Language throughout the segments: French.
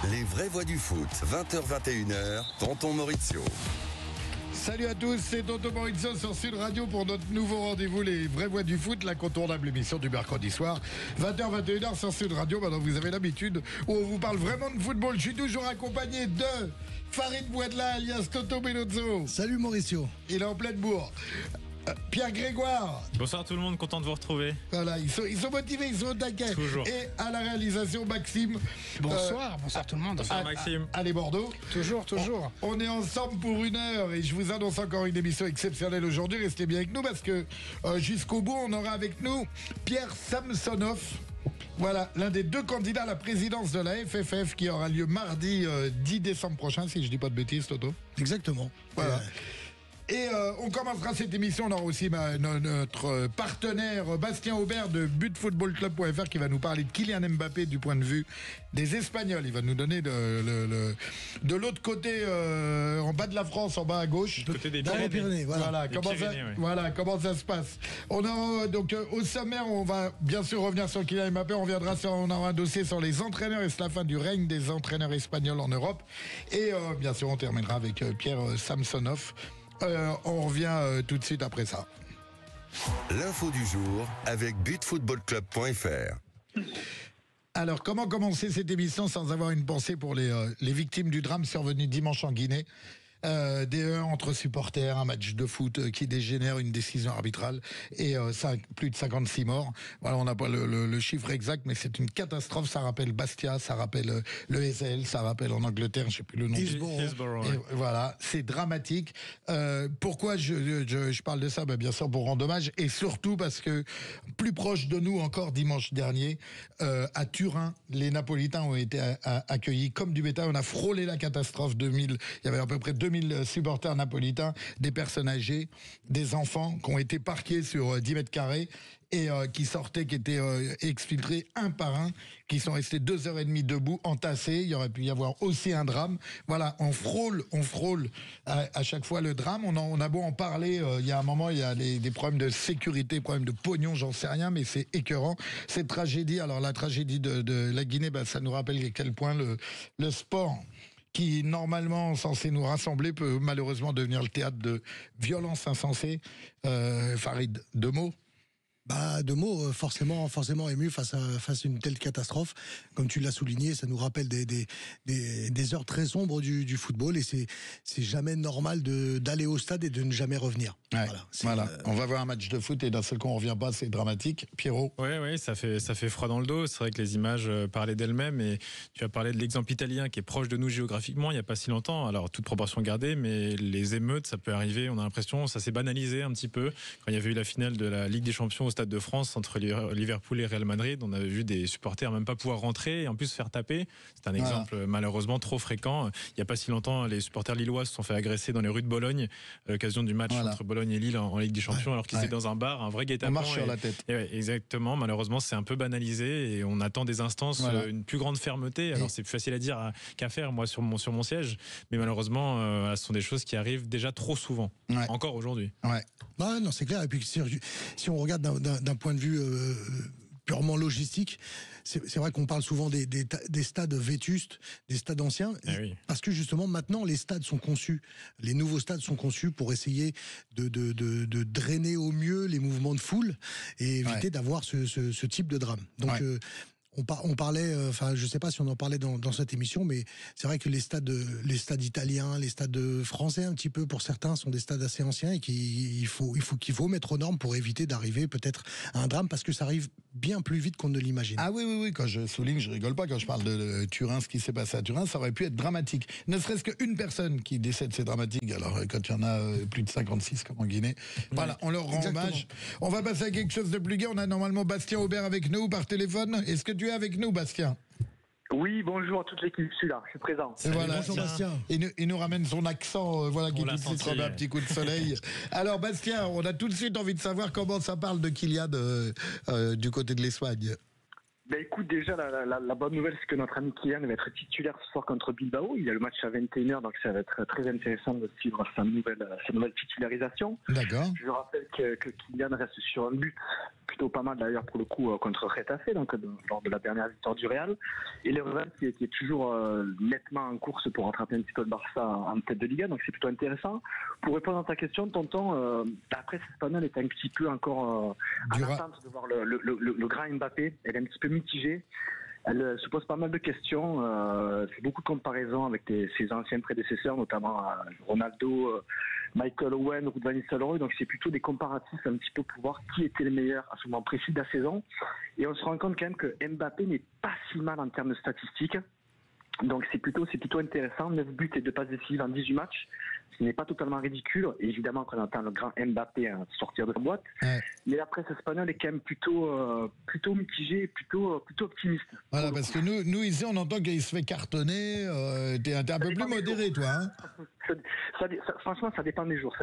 Les vraies voix du foot, 20h-21h, Tonton Maurizio. Salut à tous, c'est Tonton Maurizio sur Sud Radio pour notre nouveau rendez-vous, les vraies voix du foot, l'incontournable émission du mercredi soir, 20h-21h sur Sud Radio. Maintenant, vous avez l'habitude où on vous parle vraiment de football. Je suis toujours accompagné de Farid Bouadla, alias Toto Benozzo. Salut Mauricio. Il est en pleine bourre. Pierre Grégoire. Bonsoir tout le monde, content de vous retrouver. Voilà, ils sont motivés, ils sont au taquet. Toujours. Et à la réalisation, Maxime. Bonsoir tout le monde. Bonsoir Maxime. Allez Bordeaux. Toujours. On est ensemble pour 1 heure et je vous annonce encore une émission exceptionnelle aujourd'hui. Restez bien avec nous parce que jusqu'au bout, on aura avec nous Pierre Samsonov. Voilà, l'un des 2 candidats à la présidence de la FFF qui aura lieu mardi 10 décembre prochain, si je dis pas de bêtises, Toto. Exactement. Voilà. Et on commencera cette émission, on aura aussi notre partenaire Bastien Aubert de butfootballclub.fr qui va nous parler de Kylian Mbappé du point de vue des Espagnols. Il va nous donner de l'autre côté, en bas de la France, en bas à gauche. Du côté des Dans les Pyrénées, voilà. Comment ça se passe. On a donc au sommaire, on va bien sûr revenir sur Kylian Mbappé. On aura un dossier sur les entraîneurs et c'est la fin du règne des entraîneurs espagnols en Europe. Et bien sûr, on terminera avec Pierre Samsonov. On revient tout de suite après ça. L'info du jour avec butfootballclub.fr. Alors, comment commencer cette émission sans avoir une pensée pour les victimes du drame survenu dimanche en Guinée? Des heurts entre supporters, un match de foot qui dégénère, une décision arbitrale et plus de 56 morts. Voilà, on n'a pas le chiffre exact, mais c'est une catastrophe. Ça rappelle Bastia, ça rappelle le SL, ça rappelle en Angleterre, je sais plus le nom. Hillsborough, ouais. Voilà, c'est dramatique. Pourquoi je parle de ça? Bien sûr pour rendre hommage et surtout parce que plus proche de nous encore dimanche dernier, à Turin, les Napolitains ont été accueillis comme du bétail. On a frôlé la catastrophe. Il y avait à peu près 2000 supporters napolitains, des personnes âgées, des enfants qui ont été parqués sur 10 mètres carrés et qui étaient exfiltrés un par un, qui sont restés 2h30 debout, entassés. Il y aurait pu y avoir aussi un drame. Voilà, on frôle à chaque fois le drame. On a beau en parler, il y a un moment, il y a des problèmes de sécurité, problèmes de pognon, j'en sais rien, mais c'est écœurant. Cette tragédie, alors la tragédie de la Guinée, ça nous rappelle à quel point le sport, qui normalement censé nous rassembler, peut malheureusement devenir le théâtre de violences insensées. Farid, 2 mots? Deux mots, forcément ému face à une telle catastrophe. Comme tu l'as souligné, ça nous rappelle des heures très sombres du football et c'est jamais normal d'aller au stade et de ne jamais revenir. Ouais, voilà. On va voir un match de foot et d'un seul coup on revient pas, c'est dramatique. Pierrot. Ouais, ça fait froid dans le dos. C'est vrai que les images parlaient d'elles-mêmes et tu as parlé de l'exemple italien qui est proche de nous géographiquement il n'y a pas si longtemps. Alors toute proportion gardée, mais les émeutes, ça peut arriver. On a l'impression, ça s'est banalisé un petit peu. Quand il y avait eu la finale de la Ligue des Champions au Stade de France entre Liverpool et Real Madrid, on avait vu des supporters même pas pouvoir rentrer et en plus se faire taper. C'est un exemple malheureusement trop fréquent. Il n'y a pas si longtemps, les supporters lillois se sont fait agresser dans les rues de Bologne à l'occasion du match entre Bologne et Lille en Ligue des Champions, alors qu'ils étaient dans un bar, un vrai guet-apens. On marche sur la tête. Exactement. Malheureusement, c'est un peu banalisé et on attend des instances, une plus grande fermeté. Alors c'est plus facile à dire qu'à faire, moi sur mon siège, mais malheureusement, ce sont des choses qui arrivent déjà trop souvent, encore aujourd'hui. Ouais. Non, c'est clair. Et puis si on regarde d'un point de vue purement logistique, c'est vrai qu'on parle souvent des stades vétustes, des stades anciens, parce que justement maintenant les stades sont conçus, les nouveaux stades sont conçus pour essayer de drainer au mieux les mouvements de foule et éviter d'avoir ce type de drame. Donc on parlait, je sais pas si on en parlait dans cette émission, mais c'est vrai que les stades italiens, les stades français un petit peu pour certains sont des stades assez anciens et qu'il faut mettre aux normes pour éviter d'arriver peut-être à un drame parce que ça arrive bien plus vite qu'on ne l'imagine. Ah oui, quand je souligne, je rigole pas quand je parle de Turin, ce qui s'est passé à Turin, ça aurait pu être dramatique. Ne serait-ce qu'une personne qui décède, c'est dramatique. Alors quand il y en a plus de 56 comme en Guinée, voilà, on leur rend hommage. On va passer à quelque chose de plus gai. On a normalement Bastien Aubert avec nous par téléphone. Est-ce que tu es avec nous, Bastien? Oui, bonjour à toute l'équipe, je suis là, je suis présent. Voilà, bonjour Bastien. Il nous ramène son accent, qui tout de suite remet un petit coup de soleil. Alors Bastien, on a tout de suite envie de savoir comment ça parle de Kylian du côté de l'Espagne. Ben écoute, déjà la bonne nouvelle, c'est que notre ami Kylian va être titulaire ce soir contre Bilbao. Il y a le match à 21h, donc ça va être très intéressant de suivre sa nouvelle titularisation. D'accord. Je rappelle que Kylian reste sur un but plutôt pas mal d'ailleurs pour le coup contre Retafe, donc lors de la dernière victoire du Real. Et le Real qui est toujours nettement en course pour rattraper un petit peu le Barça en tête de Liga, donc c'est plutôt intéressant. Pour répondre à ta question, tonton, la presse espagnole est un petit peu encore en attente de voir le grand Mbappé. Elle est un petit peu mitigée. Elle se pose pas mal de questions, fait beaucoup de comparaisons avec ses anciens prédécesseurs, notamment Ronaldo, Michael Owen, Ruud van Nistelrooy. Donc c'est plutôt des comparatifs un petit peu pour voir qui était le meilleur à ce moment précis de la saison. Et on se rend compte quand même que Mbappé n'est pas si mal en termes de statistiques. Donc c'est plutôt intéressant, 9 buts et 2 passes décisives en 18 matchs. Ce n'est pas totalement ridicule. Et évidemment, quand on entend le grand Mbappé sortir de la boîte. Ouais. Mais la presse espagnole est quand même plutôt mitigée, plutôt optimiste. Voilà, parce que nous ici, on entend qu'il se fait cartonner. T'es un peu plus modéré, toi. Hein franchement, ça dépend des jours.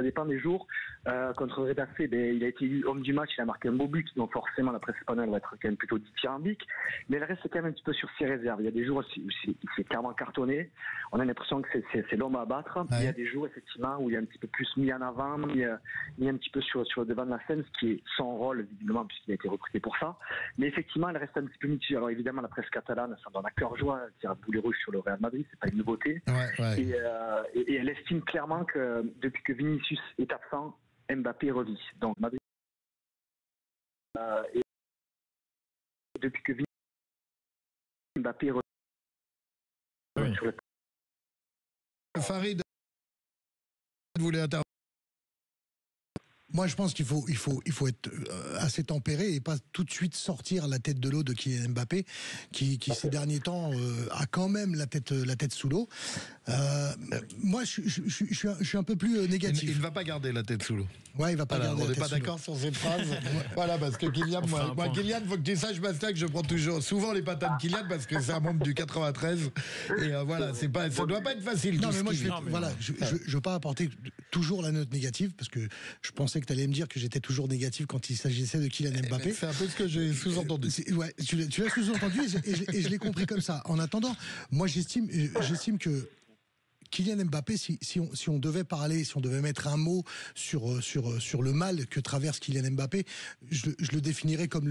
Contre Retafe, il a été homme du match, il a marqué un beau but. Donc forcément, la presse espagnole va être quand même plutôt dithyrambique. Mais elle reste quand même un petit peu sur ses réserves. Il y a des jours où il s'est clairement cartonné. On a l'impression que c'est l'homme à battre. Ouais. Il y a des jours, effectivement, où il est un petit peu plus mis en avant, mis un petit peu sur le devant de la scène, ce qui est son rôle, évidemment, puisqu'il a été recruté pour ça. Mais effectivement, elle reste un petit peu mitigée. Alors évidemment, la presse catalane, ça donne à cœur joie, tire à boulet rouge sur le Real Madrid, c'est pas une nouveauté. Ouais. Et elle estime clairement que depuis que Vinicius est absent, Mbappé revit. Donc Madrid. Et depuis que Vinicius Mbappé revit. Oui. Sur le... Farid voulait intervenir. Moi, je pense qu'il faut être assez tempéré et pas tout de suite sortir la tête de l'eau de Kylian Mbappé, qui ces derniers temps a quand même la tête sous l'eau. Moi, je suis un peu plus négatif. Il ne va pas garder la tête sous l'eau. Ouais, il va pas garder la tête sous l'eau. On n'est pas d'accord sur cette phrase. Voilà, parce que Kylian, moi, Kylian, faut que tu saches, Bastien, que je prends souvent les patates de Kylian parce que c'est un membre du 93. Et voilà, ça doit pas être facile. Non, mais moi, je veux pas apporter toujours la note négative parce que je pensais que tu allais me dire que j'étais toujours négatif quand il s'agissait de Kylian Mbappé. C'est un peu ce que j'ai sous-entendu. Ouais, tu l'as sous-entendu et je l'ai compris comme ça. En attendant, moi, j'estime que Kylian Mbappé, si on devait parler, si on devait mettre un mot sur le mal que traverse Kylian Mbappé, je le définirais comme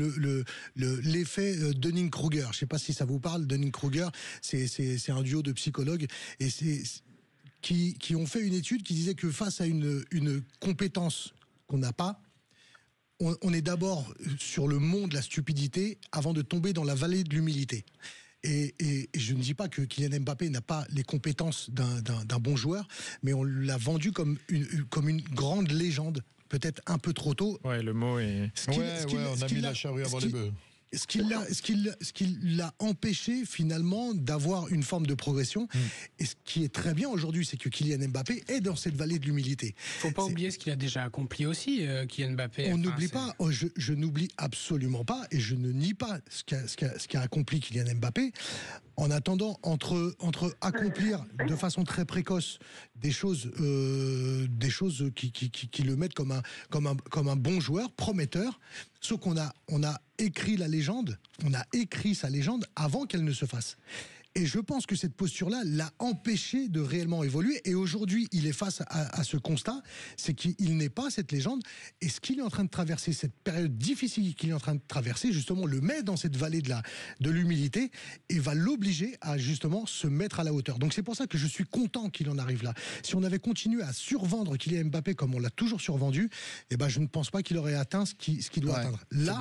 l'effet Dunning-Kruger. Je ne sais pas si ça vous parle. Dunning-Kruger, c'est un duo de psychologues et qui ont fait une étude qui disait que face à une compétence qu'on n'a pas, on est d'abord sur le mont de la stupidité avant de tomber dans la vallée de l'humilité. Et je ne dis pas que Kylian Mbappé n'a pas les compétences d'un bon joueur, mais on l'a vendu comme une grande légende, peut-être un peu trop tôt. Ouais, le mot est... on a mis la charrue avant les bœufs. Ce qui l'a empêché finalement d'avoir une forme de progression. Et ce qui est très bien aujourd'hui, c'est que Kylian Mbappé est dans cette vallée de l'humilité. Faut pas oublier ce qu'il a déjà accompli aussi, Kylian Mbappé. On n'oublie pas, je n'oublie absolument pas, et je ne nie pas ce qu'a accompli Kylian Mbappé. En attendant, entre accomplir de façon très précoce des choses qui le mettent comme un bon joueur, prometteur, sauf qu'on a écrit la légende, on a écrit sa légende avant qu'elle ne se fasse. Et je pense que cette posture-là l'a empêché de réellement évoluer. Et aujourd'hui, il est face à ce constat, c'est qu'il n'est pas cette légende. Et ce qu'il est en train de traverser, cette période difficile qu'il est en train de traverser, justement, le met dans cette vallée de l'humilité et va l'obliger à justement se mettre à la hauteur. Donc c'est pour ça que je suis content qu'il en arrive là. Si on avait continué à survendre Kylian Mbappé comme on l'a toujours survendu, eh ben je ne pense pas qu'il aurait atteint ce qu'il doit atteindre. Là,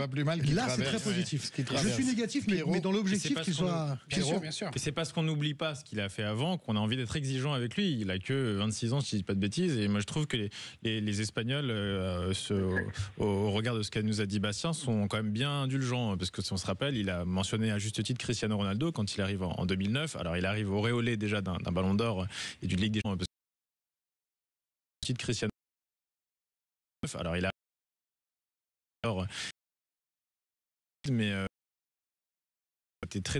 c'est très positif. Je suis négatif, mais dans l'objectif qu'il soit... Bien sûr. C'est parce qu'on n'oublie pas ce qu'il a fait avant qu'on a envie d'être exigeant avec lui. Il a que 26 ans, si je dis pas de bêtises. Et moi, je trouve que les Espagnols, au regard de ce qu'a nous a dit Bastien, sont quand même bien indulgents. Parce que si on se rappelle, il a mentionné à juste titre Cristiano Ronaldo quand il arrive en 2009. Alors, il arrive auréolé déjà d'un ballon d'or et d'une Ligue des Champions. Titre Cristiano. Alors, il a. Mais. T'es très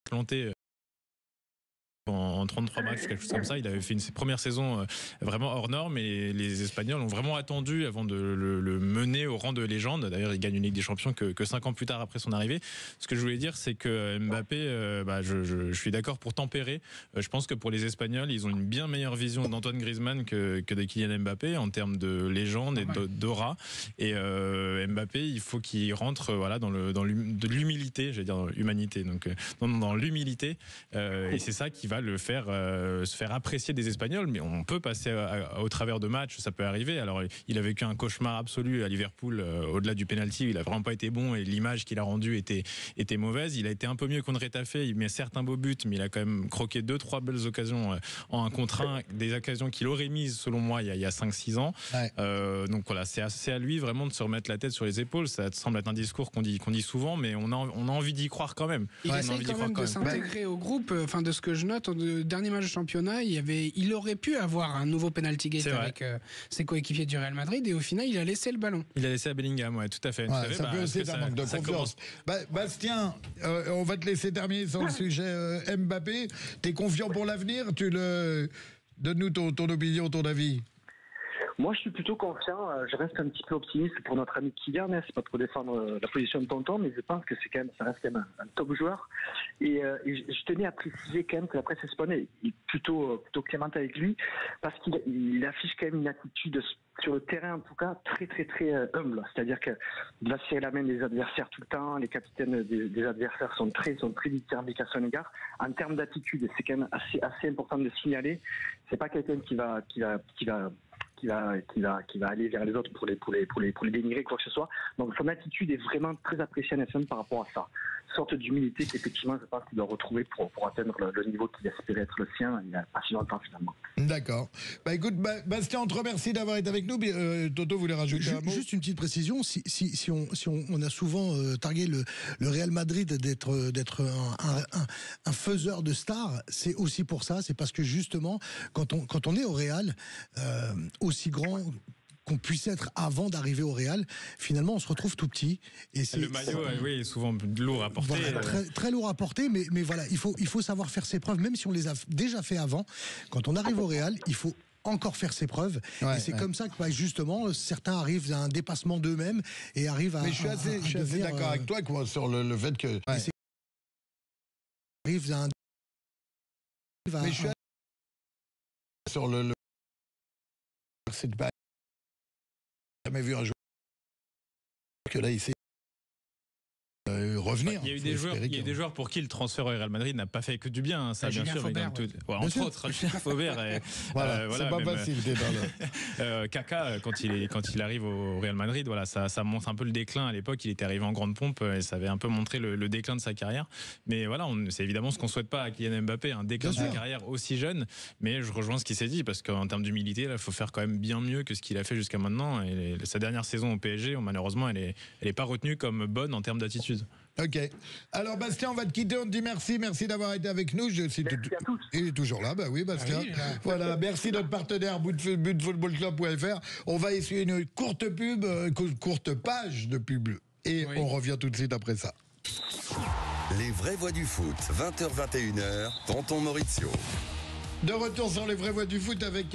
planté en 33 matchs, quelque chose comme ça. Il avait fait ses premières saisons vraiment hors norme et les Espagnols ont vraiment attendu avant de le mener au rang de légende. D'ailleurs, il gagne une Ligue des Champions que 5 ans plus tard après son arrivée. Ce que je voulais dire, c'est que Mbappé, je suis d'accord pour tempérer. Je pense que pour les Espagnols, ils ont une bien meilleure vision d'Antoine Griezmann que de Kylian Mbappé en termes de légende et d'aura. Et Mbappé, il faut qu'il rentre de l'humilité, j'allais dire humanité, donc dans l'humilité. Et c'est ça qui va le faire se faire apprécier des Espagnols, mais on peut passer au travers de matchs, ça peut arriver. Alors il a vécu un cauchemar absolu à Liverpool, au-delà du penalty, il a vraiment pas été bon et l'image qu'il a rendue était mauvaise. Il a été un peu mieux contre Retafe, il met certes un beau but, mais il a quand même croqué 2-3 belles occasions en 1 contre 1, des occasions qu'il aurait mises selon moi il y a 5-6 ans. Ouais. Donc voilà, c'est à lui vraiment de se remettre la tête sur les épaules. Ça semble être un discours qu'on dit souvent, mais on a envie d'y croire quand même. Il essaie quand même de s'intégrer au groupe. Enfin, de ce que je note, au dernier match de championnat, il aurait pu avoir un nouveau penalty gate avec ses coéquipiers du Real Madrid, et au final, il a laissé le ballon. Il a laissé à Bellingham, ouais, tout à fait. Ouais, ça peut aussi être un manque de confiance. Bastien, on va te laisser terminer sur le sujet Mbappé. T'es confiant pour l'avenir? Donne-nous ton opinion, ton avis. Moi, je suis plutôt confiant. Je reste un petit peu optimiste pour notre ami Kylian. C'est pas trop défendre la position de tonton, mais je pense que ça reste quand même un top joueur. Et je tenais à préciser quand même que la presse espagnole est plutôt clémente avec lui, parce qu'il affiche quand même une attitude sur le terrain, en tout cas, très très très humble. C'est-à-dire qu'il va serrer la main des adversaires tout le temps. Les capitaines des adversaires sont très dithyrambiques à son égard. En termes d'attitude, c'est quand même assez important de le signaler. C'est pas quelqu'un qui va aller vers les autres pour les dénigrer, quoi que ce soit. Donc son attitude est vraiment très appréciée en FM par rapport à ça. Sorte d'humilité qu'effectivement, je pense qu'il doit retrouver pour atteindre le niveau qu'il espérait être le sien il n'y a pas si longtemps finalement. D'accord. Écoute, Bastien, on te remercie d'avoir été avec nous. Toto voulait rajouter un mot. Juste une petite précision. Si on a souvent targué le Real Madrid d'être un faiseur de stars, c'est aussi pour ça. C'est parce que justement, quand on est au Real, aussi grand qu'on puisse être avant d'arriver au Real, finalement on se retrouve tout petit. Et le maillot, oui, est souvent lourd à porter. Voilà, très lourd à porter, mais voilà, il faut savoir faire ses preuves, même si on les a déjà fait avant. Quand on arrive au Real, il faut encore faire ses preuves. Et c'est comme ça que justement certains arrivent à un dépassement d'eux-mêmes et arrivent à. Mais je suis assez d'accord avec toi sur le fait que. Arrivent à un. Mais je suis sur le. C'est pas jamais vu un joueur que là il s'est revenir. Il y a eu des joueurs pour qui le transfert au Real Madrid n'a pas fait que du bien, ça bien sûr. Entre autres, Julien Faubert. Voilà, c'est pas facile. Kaka, quand il arrive au Real Madrid, voilà, ça montre un peu le déclin. À l'époque, il était arrivé en grande pompe et ça avait un peu montré le déclin de sa carrière. Mais voilà, c'est évidemment ce qu'on souhaite pas à Kylian Mbappé, un déclin de sa carrière aussi jeune. Mais je rejoins ce qu'il s'est dit, parce qu'en termes d'humilité, il faut faire quand même bien mieux que ce qu'il a fait jusqu'à maintenant. Et sa dernière saison au PSG, malheureusement, elle est pas retenue comme bonne en termes d'attitude. Ok. Alors Bastien, on va te quitter, on te dit merci d'avoir été avec nous. Il est toujours là, oui Bastien. Voilà, merci notre partenaire Footballclub.fr. On va essuyer une courte page de pub et on revient tout de suite après ça. Les vraies voix du foot, 20h-21h, Tonton Maurizio. De retour sur les vraies voix du foot avec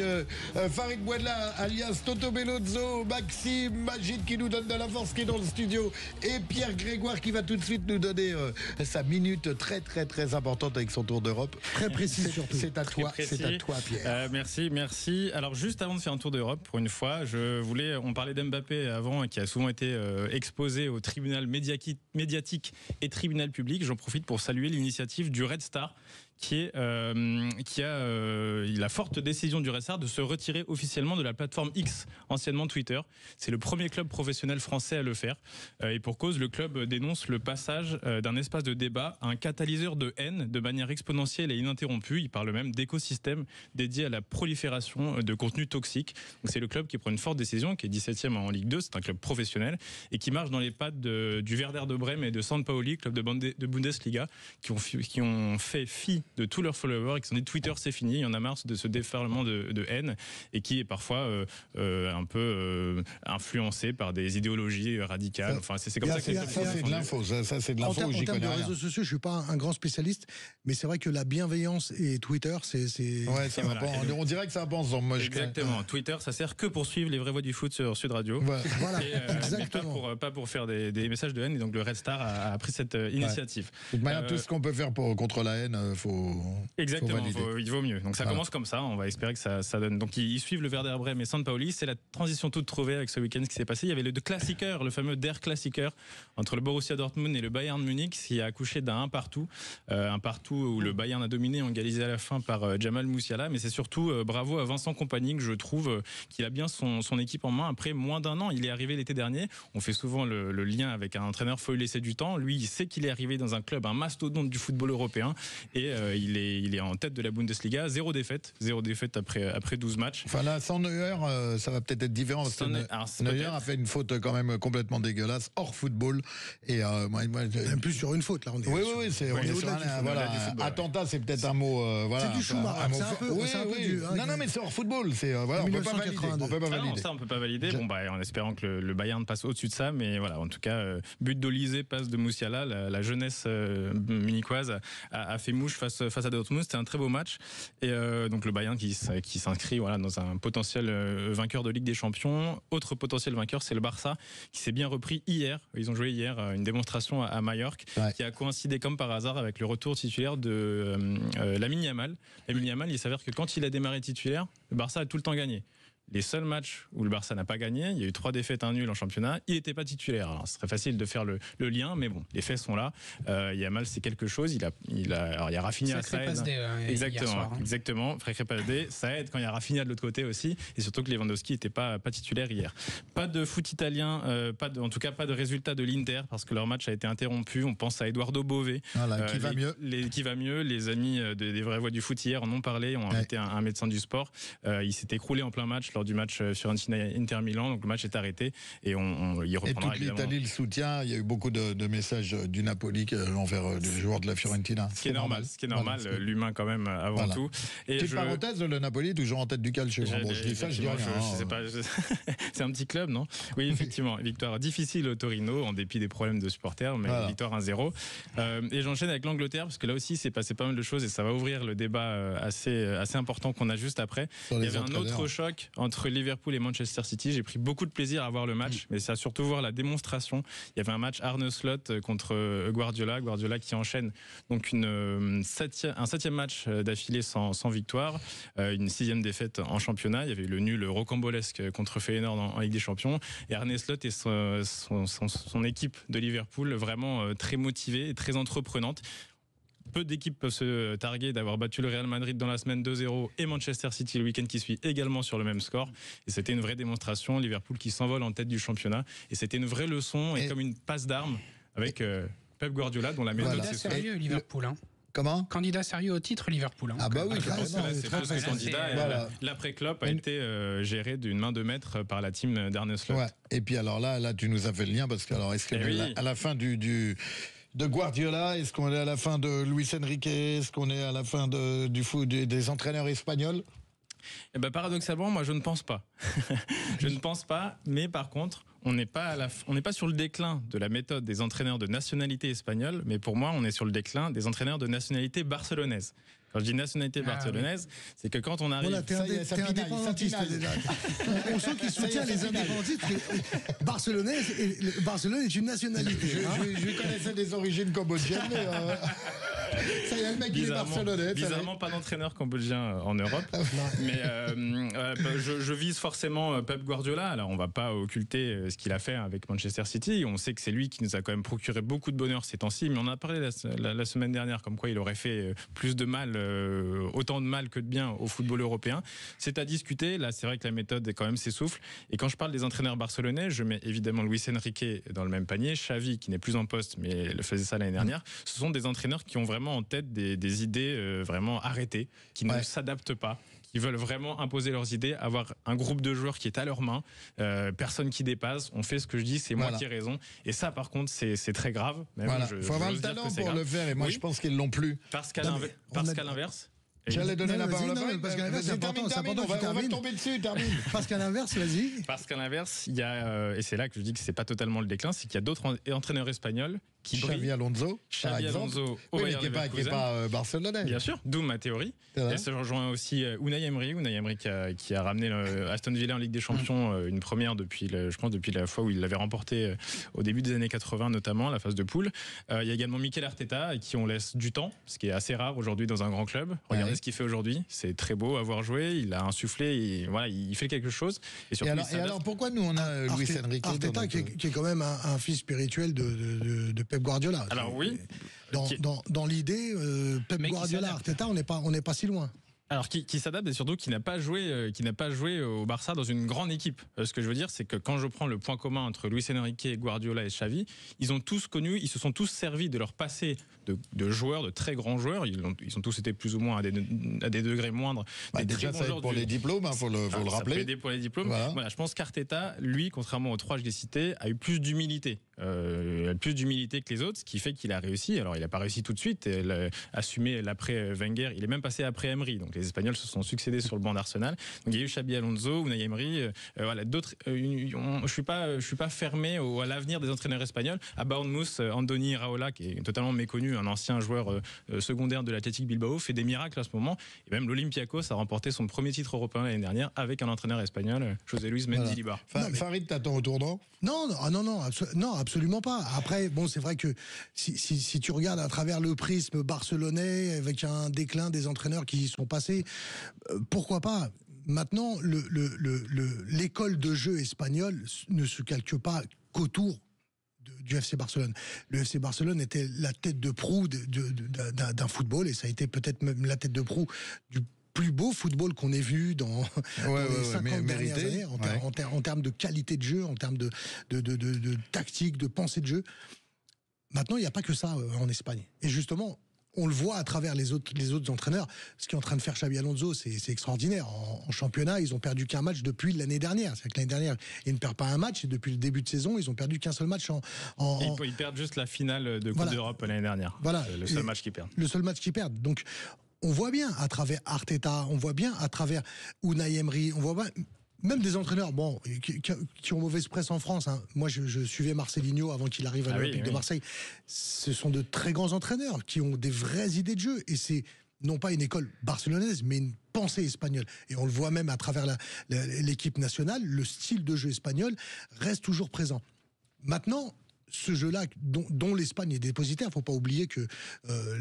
Farid Bouadla, alias Toto Bellozzo, Maxime Magid qui nous donne de la force, qui est dans le studio, et Pierre Grégoire qui va tout de suite nous donner sa minute très très très importante avec son tour d'Europe. Très précis surtout. C'est à toi, Pierre. Merci. Alors juste avant de faire un tour d'Europe, pour une fois, on parlait d'Mbappé avant, qui a souvent été exposé au tribunal médiatique et tribunal public. J'en profite pour saluer l'initiative du Red Star, qui a la forte décision du Red Star de se retirer officiellement de la plateforme X, anciennement Twitter. C'est le premier club professionnel français à le faire. Et pour cause, le club dénonce le passage d'un espace de débat à un catalyseur de haine de manière exponentielle et ininterrompue. Il parle même d'écosystème dédié à la prolifération de contenus toxiques. Donc c'est le club qui prend une forte décision, qui est 17e en Ligue 2, c'est un club professionnel, et qui marche dans les pas du Werder de Brême et de San Paoli, club de Bundesliga, qui ont fait fi de tous leurs followers et qui sont dit Twitter c'est fini. fini. Il y en a marre de ce déferlement de haine et qui est parfois un peu influencé par des idéologies radicales. Enfin, c'est comme ça que ça, c'est de l'info. Ça, c'est de l'info. En termes de réseaux sociaux, je suis pas un grand spécialiste, mais c'est vrai que la bienveillance et Twitter, c'est. Ouais, ça va pas, on dirait que ça va pas ensemble. Exactement. Twitter, ça sert que pour suivre les vraies voix du foot sur Sud Radio. Voilà, exactement. Pas pour faire des messages de haine. Et donc le Red Star a pris cette initiative. De toute manière, tout ce qu'on peut faire contre la haine, exactement. Il vaut mieux. Donc ça commence comme ça. On va espérer que ça donne. Donc ils suivent le Werder Brême et St. Pauli. C'est la transition toute trouvée avec ce week-end qui s'est passé. Il y avait le Klassiker, le fameux Der Klassiker entre le Borussia Dortmund et le Bayern Munich, qui a accouché d'un 1-1. Un partout où le Bayern a dominé, égalisé à la fin par Jamal Musiala. Mais c'est surtout bravo à Vincent Kompany, que je trouve qu'il a bien son équipe en main. Après moins d'un an, il est arrivé l'été dernier. On fait souvent le lien avec un entraîneur, faut lui laisser du temps. Lui, il sait qu'il est arrivé dans un club, un mastodonte du football européen, et il est en tête de la Bundesliga. 0 défaite après 12 matchs. Enfin là, sans Neuer, ça va peut-être être différent, parce que Neuer a fait une faute quand même complètement dégueulasse, hors football. Et même plus sur une faute là. On est oui, c'est attentat, c'est peut-être un mot. C'est du Schumacher. C'est un peu du. Non, mais c'est hors football. On peut pas valider. Ça, on peut pas valider. Bon, en espérant que le Bayern passe au-dessus de ça, mais voilà, en tout cas, but d'Olysée, passe de Musiala, la jeunesse munichoise a fait mouche face à Dortmund. C'était un très beau match. Et donc le Bayern qui s'inscrit dans un potentiel vainqueur de Ligue des Champions. Autre potentiel vainqueur, c'est le Barça, qui s'est bien repris hier. Ils ont joué hier une démonstration à Majorque, qui a coïncidé comme par hasard avec le retour titulaire de Lamine Yamal. Lamine Yamal, il s'avère que quand il a démarré titulaire, le Barça a tout le temps gagné. Les seuls matchs où le Barça n'a pas gagné, il y a eu 3 défaites, 1 nul en championnat, il n'était pas titulaire. Alors, ce serait facile de faire le lien, mais bon, les faits sont là. Yamal, c'est quelque chose. Il y a Rafinha, ça aide. Exactement. Fréqué Pasdé, ça aide quand il y a Rafinha de l'autre côté aussi. Et surtout que Lewandowski n'était pas titulaire hier. Pas de foot italien, en tout cas pas de résultat de l'Inter, parce que leur match a été interrompu. On pense à Eduardo Bove. Qui va mieux. Qui va mieux. Les amis des vraies voix du foot hier en ont parlé, ont invité un médecin du sport. Il s'est écroulé en plein match lors du match Fiorentina-Inter Milan, donc le match est arrêté et il reprendra. Et toute l'Italie le soutient. Il y a eu beaucoup de messages du Napoli envers les joueurs de la Fiorentina. Ce qui est normal, l'humain quand même avant tout. Et petite parenthèse, le Napoli est toujours en tête du calcio. Je dis ça, je dis rien. Je sais pas, c'est un petit club, non? Oui, effectivement, victoire difficile au Torino en dépit des problèmes de supporters, mais victoire 1-0. Et j'enchaîne avec l'Angleterre parce que là aussi c'est passé pas mal de choses et ça va ouvrir le débat assez important qu'on a juste après. Il y avait un autre choc entre Liverpool et Manchester City. J'ai pris beaucoup de plaisir à voir le match, mais c'est à surtout voir la démonstration. Il y avait un match Arne Slot contre Guardiola qui enchaîne donc un 7e match d'affilée sans victoire, une 6e défaite en championnat. Il y avait eu le nul rocambolesque contre Feyenoord en Ligue des Champions, et Arne Slot et son équipe de Liverpool vraiment très motivée et très entreprenante. Peu d'équipes peuvent se targuer d'avoir battu le Real Madrid dans la semaine 2-0 et Manchester City le week-end qui suit également sur le même score. Et c'était une vraie démonstration. Liverpool qui s'envole en tête du championnat. Et c'était une vraie leçon et comme une passe d'armes avec Pep Guardiola dont la méthode c'est sérieux Liverpool. Comment ? Candidat sérieux au titre Liverpool. Ah bah oui, c'est plus que candidat. L'après-Klopp a été géré d'une main de maître par la team d'Arne Slot. Ouais. Et puis alors là tu nous as fait le lien parce que est-ce que à la fin de Guardiola, est-ce qu'on est à la fin de Luis Enrique, est-ce qu'on est à la fin du foot des entraîneurs espagnols ? Eh ben, paradoxalement, moi je ne pense pas. Je ne pense pas, mais par contre, on n'est pas sur le déclin de la méthode des entraîneurs de nationalité espagnole, mais pour moi, on est sur le déclin des entraîneurs de nationalité barcelonaise. Quand je dis nationalité barcelonaise, c'est que quand on arrive... Voilà, t'es indépendantiste déjà. On sent qu'il soutient les indépendantistes. Barcelone est une nationalité. Je connaissais des origines cambodgiennes, mais... Ça y est, le mec, il est barcelonais. Bizarrement, pas d'entraîneur cambodgien en Europe. Mais je vise forcément Pep Guardiola. Alors, on va pas occulter ce qu'il a fait avec Manchester City. On sait que c'est lui qui nous a quand même procuré beaucoup de bonheur ces temps-ci. Mais on en a parlé la semaine dernière, comme quoi il aurait fait plus de mal, autant de mal que de bien au football européen. C'est à discuter. Là, c'est vrai que la méthode est quand même s'essouffle. Et quand je parle des entraîneurs barcelonais, je mets évidemment Luis Enrique dans le même panier. Xavi, qui n'est plus en poste, mais le faisait ça l'année dernière. Ce sont des entraîneurs qui ont vraiment en tête des idées vraiment arrêtées, qui ne s'adaptent pas, qui veulent vraiment imposer leurs idées, avoir un groupe de joueurs qui est à leurs mains, personne qui dépasse, on fait ce que je dis, c'est moi qui ai raison. Et ça, par contre, c'est très grave. Il faut avoir le talent pour le faire, et moi je pense qu'ils l'ont plus. Parce qu'à l'inverse, J'allais donner la parole à parce qu'à l'inverse, c'est important, on va tomber dessus, termine. Parce qu'à l'inverse, vas-y. Parce qu'à l'inverse, il y a, et c'est là que je dis que c'est pas totalement le déclin, c'est qu'il y a d'autres entraîneurs espagnols qui brillent. Xavi Alonso, oui, qui n'est pas barcelonais. Bien sûr, d'où ma théorie. Et ça rejoint aussi Unai Emery qui a ramené Aston Villa en Ligue des Champions, une première depuis la fois où il l'avait remporté au début des années 80 notamment, la phase de poule. Il y a également Mikel Arteta à qui on laisse du temps, ce qui est assez rare aujourd'hui dans un grand club. Regardez ce qu'il fait aujourd'hui, c'est très beau à voir jouer, il a insufflé, il fait quelque chose. Et alors pourquoi nous on a Luis Enrique Arteta qui est quand même un fils spirituel de Pep Guardiola. Alors oui. Dans l'idée, Pep Guardiola, Arteta, on n'est pas si loin. Alors qui s'adapte et surtout qui n'a pas joué au Barça dans une grande équipe. Ce que je veux dire, c'est que quand je prends le point commun entre Luis Enrique, Guardiola et Xavi, ils se sont tous servis de leur passé de joueurs, de très grands joueurs. Ils ont tous été plus ou moins à des degrés moindres. Déjà, ça aide pour les diplômes, faut le rappeler. Ça peut aider pour les diplômes. Voilà, je pense qu'Arteta, lui, contrairement aux trois que je l'ai cités, a eu plus d'humilité. Que les autres, ce qui fait qu'il a réussi. Alors, il n'a pas réussi tout de suite. Il a assumé l'après Wenger. Il est même passé après Emery. Donc, les Espagnols se sont succédés sur le banc d'Arsenal. Donc, il y a eu Xabi Alonso, Unai Emery. Voilà, d'autres. Je suis pas fermé à l'avenir des entraîneurs espagnols. À Bournemouth, Andoni Iraola, qui est totalement méconnu, un ancien joueur secondaire de l'Athletic Bilbao, fait des miracles à ce moment. Et même l'Olympiakos a remporté son premier titre européen l'année dernière avec un entraîneur espagnol, José Luis Mendilibar. Farid, t'attends au tournant ? Non, absolument pas. Après, bon, c'est vrai que si tu regardes à travers le prisme barcelonais, avec un déclin des entraîneurs qui y sont passés, pourquoi pas ? Maintenant, l'école de jeu espagnole ne se calque pas qu'autour du FC Barcelone. Le FC Barcelone était la tête de proue d'un football, et ça a été peut-être même la tête de proue du plus beau football qu'on ait vu dans les 50 dernières années, en termes de qualité de jeu, en termes de tactique, de pensée de jeu. Maintenant, il n'y a pas que ça en Espagne. Et justement, on le voit à travers les autres entraîneurs. Ce qu'est en train de faire Xabi Alonso, c'est extraordinaire. En championnat, ils ont perdu qu'un match depuis l'année dernière. C'est-à-dire que l'année dernière, ils ne perdent pas un match, et depuis le début de saison, ils ont perdu qu'un seul match. Ils perdent juste la finale de Coupe d'Europe l'année dernière. Voilà. Le seul match qu'ils perdent. Le seul match qu'ils perdent. Donc, on voit bien à travers Arteta, on voit bien à travers Unai Emery, on voit bien, même des entraîneurs qui ont mauvaise presse en France. Hein. Moi, je suivais Marcelinho avant qu'il arrive à l'Olympique de Marseille. Ce sont de très grands entraîneurs qui ont des vraies idées de jeu. Et c'est non pas une école barcelonaise, mais une pensée espagnole. Et on le voit même à travers l'équipe nationale, le style de jeu espagnol reste toujours présent. Maintenant, ce jeu-là, dont l'Espagne est dépositaire, il ne faut pas oublier que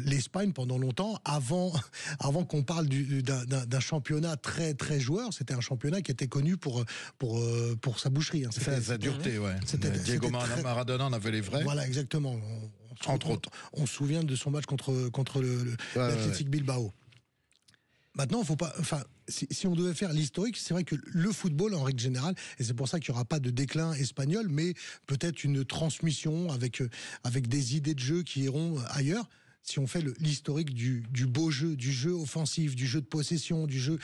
l'Espagne, pendant longtemps, avant qu'on parle d'un championnat très très joueur, c'était un championnat qui était connu pour sa boucherie. Hein. Sa dureté, ouais. Diego Maradona en avait les vrais. Voilà, exactement. Entre autres. On se souvient de son match contre l'Athletic Bilbao. Maintenant, faut pas. Enfin, si on devait faire l'historique, c'est vrai que le football, en règle générale, et c'est pour ça qu'il n'y aura pas de déclin espagnol, mais peut-être une transmission avec des idées de jeu qui iront ailleurs. Si on fait l'historique du beau jeu, du jeu offensif, du jeu de possession, du jeu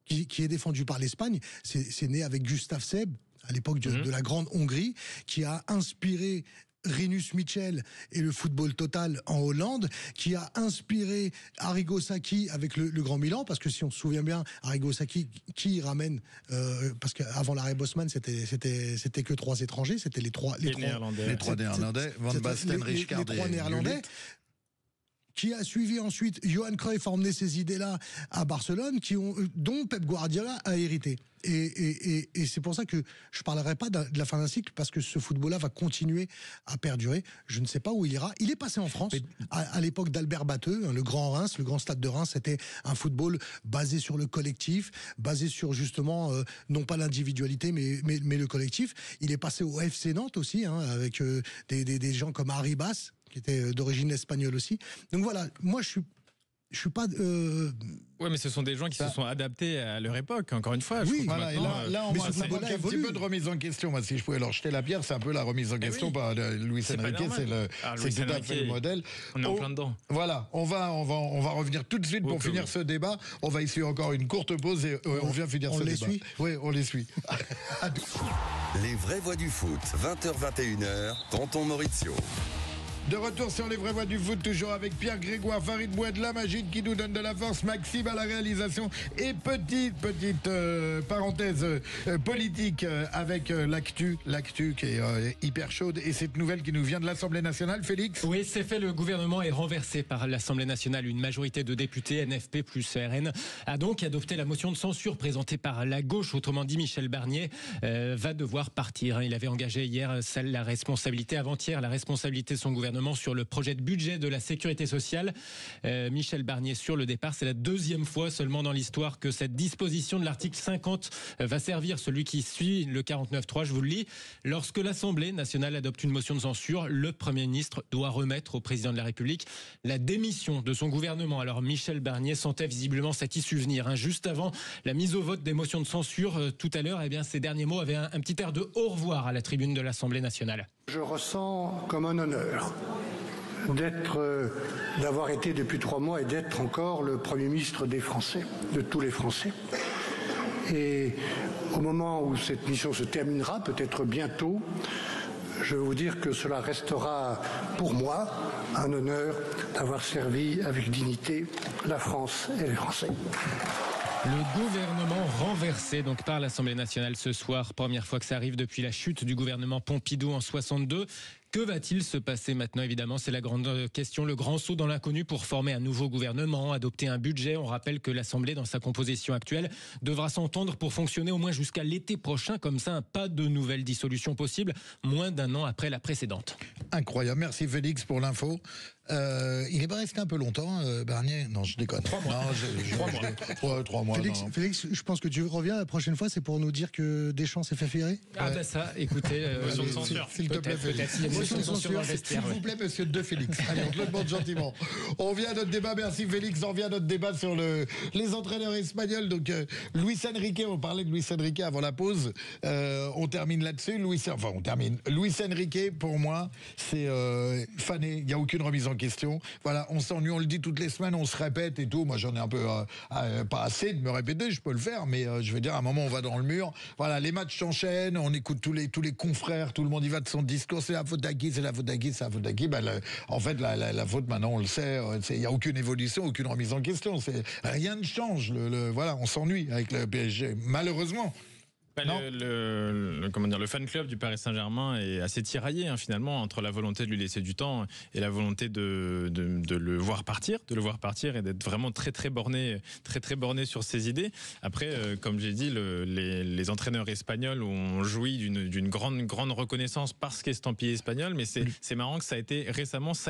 qui est défendu par l'Espagne, c'est né avec Gustave Seb, à l'époque de la Grande Hongrie, qui a inspiré Rinus Michel et le football total en Hollande, qui a inspiré Arrigo Sacchi avec le Grand Milan, parce que si on se souvient bien, Arrigo Sacchi qui ramène, parce qu'avant l'arrêt Bosman, c'était que 3 étrangers, c'était les trois néerlandais, Van Basten, Rijkaard, les 3 néerlandais. Qui a suivi ensuite Johan Cruyff a emmené ces idées-là à Barcelone, dont Pep Guardiola a hérité. Et c'est pour ça que je ne parlerai pas de la fin d'un cycle, parce que ce football-là va continuer à perdurer. Je ne sais pas où il ira. Il est passé en France, à l'époque d'Albert Batteux, hein, le Grand Reims, le Grand Stade de Reims. C'était un football basé sur le collectif, basé sur justement, non pas l'individualité, mais le collectif. Il est passé au FC Nantes aussi, hein, avec des gens comme Harry Bass, qui était d'origine espagnole aussi. Donc voilà, moi je suis pas. Ouais, mais ce sont des gens qui se sont adaptés à leur époque. Encore une fois. Oui, voilà. Et là, on manque un petit peu de remise en question. Moi, si je pouvais leur jeter la pierre, c'est un peu la remise en question. Luis Enrique, c'est tout à fait le modèle. On est en plein dedans. Voilà, on va revenir tout de suite pour finir ce débat. On va ici encore une courte pause et on vient finir ce débat. Oui, on les suit. Les vraies voix du foot, 20h-21h, Tonton Maurizio. De retour sur les vraies voix du foot, toujours avec Pierre Grégoire, Farid Boued, la Magide qui nous donne de la force, Maxime à la réalisation et petite parenthèse politique avec l'actu qui est hyper chaude et cette nouvelle qui nous vient de l'Assemblée nationale, Félix. Oui, c'est fait, le gouvernement est renversé par l'Assemblée nationale. Une majorité de députés, NFP plus RN, a donc adopté la motion de censure présentée par la gauche, autrement dit Michel Barnier va devoir partir. Il avait engagé hier avant-hier la responsabilité de son gouvernement sur le projet de budget de la sécurité sociale. Michel Barnier sur le départ, c'est la deuxième fois seulement dans l'histoire que cette disposition de l'article 50 va servir, celui qui suit le 49.3, je vous le lis. Lorsque l'Assemblée nationale adopte une motion de censure, le Premier ministre doit remettre au président de la République la démission de son gouvernement. Alors Michel Barnier sentait visiblement cette issue venir. Juste avant la mise au vote des motions de censure, tout à l'heure, ces derniers mots avaient un petit air de au revoir à la tribune de l'Assemblée nationale. Je ressens comme un honneur d'avoir été depuis 3 mois et d'être encore le Premier ministre des Français, de tous les Français. Et au moment où cette mission se terminera, peut-être bientôt, je veux vous dire que cela restera pour moi un honneur d'avoir servi avec dignité la France et les Français. Le gouvernement renversé donc par l'Assemblée nationale ce soir, première fois que ça arrive depuis la chute du gouvernement Pompidou en 62. Que va-t-il se passer maintenant? Évidemment, c'est la grande question, le grand saut dans l'inconnu pour former un nouveau gouvernement, adopter un budget. On rappelle que l'Assemblée, dans sa composition actuelle, devra s'entendre pour fonctionner au moins jusqu'à l'été prochain. Comme ça, pas de nouvelle dissolution possible, moins d'1 an après la précédente. Incroyable. Merci Félix pour l'info. Il n'est pas resté un peu longtemps, Barnier? Non, je déconne. 3 mois. Non, 3 mois. Félix, je pense que tu reviens la prochaine fois, c'est pour nous dire que Deschamps s'est fait virer. Ça, écoutez, motion de censure. S'il te plaît, Félix. S'il vous plaît, monsieur De Félix. Allez, on te le demande gentiment. On vient à notre débat, merci Félix. On vient à notre débat sur les entraîneurs espagnols. Donc, Luis Enrique, on parlait de Luis Enrique avant la pause. On termine là-dessus. Luis Enrique, pour moi, c'est fané. Il n'y a aucune remise en question. Voilà, on s'ennuie, on le dit toutes les semaines, on se répète et tout. Moi, j'en ai un peu pas assez de me répéter, je peux le faire, mais je veux dire, à un moment, on va dans le mur. Voilà, les matchs s'enchaînent, on écoute tous les confrères, tout le monde y va de son discours. C'est la faute d'Agui, c'est la faute d'Agui, c'est la faute d'Agui. En fait, la faute, maintenant, on le sait, il n'y a aucune évolution, aucune remise en question. Rien ne change. Voilà, on s'ennuie avec le PSG, malheureusement. Le fan club du Paris Saint-Germain est assez tiraillé finalement entre la volonté de lui laisser du temps et la volonté de le voir partir, et d'être vraiment très borné sur ses idées. Après, comme j'ai dit, les entraîneurs espagnols ont joui d'une grande reconnaissance parce qu'estampillé espagnol, mais c'est marrant que ça a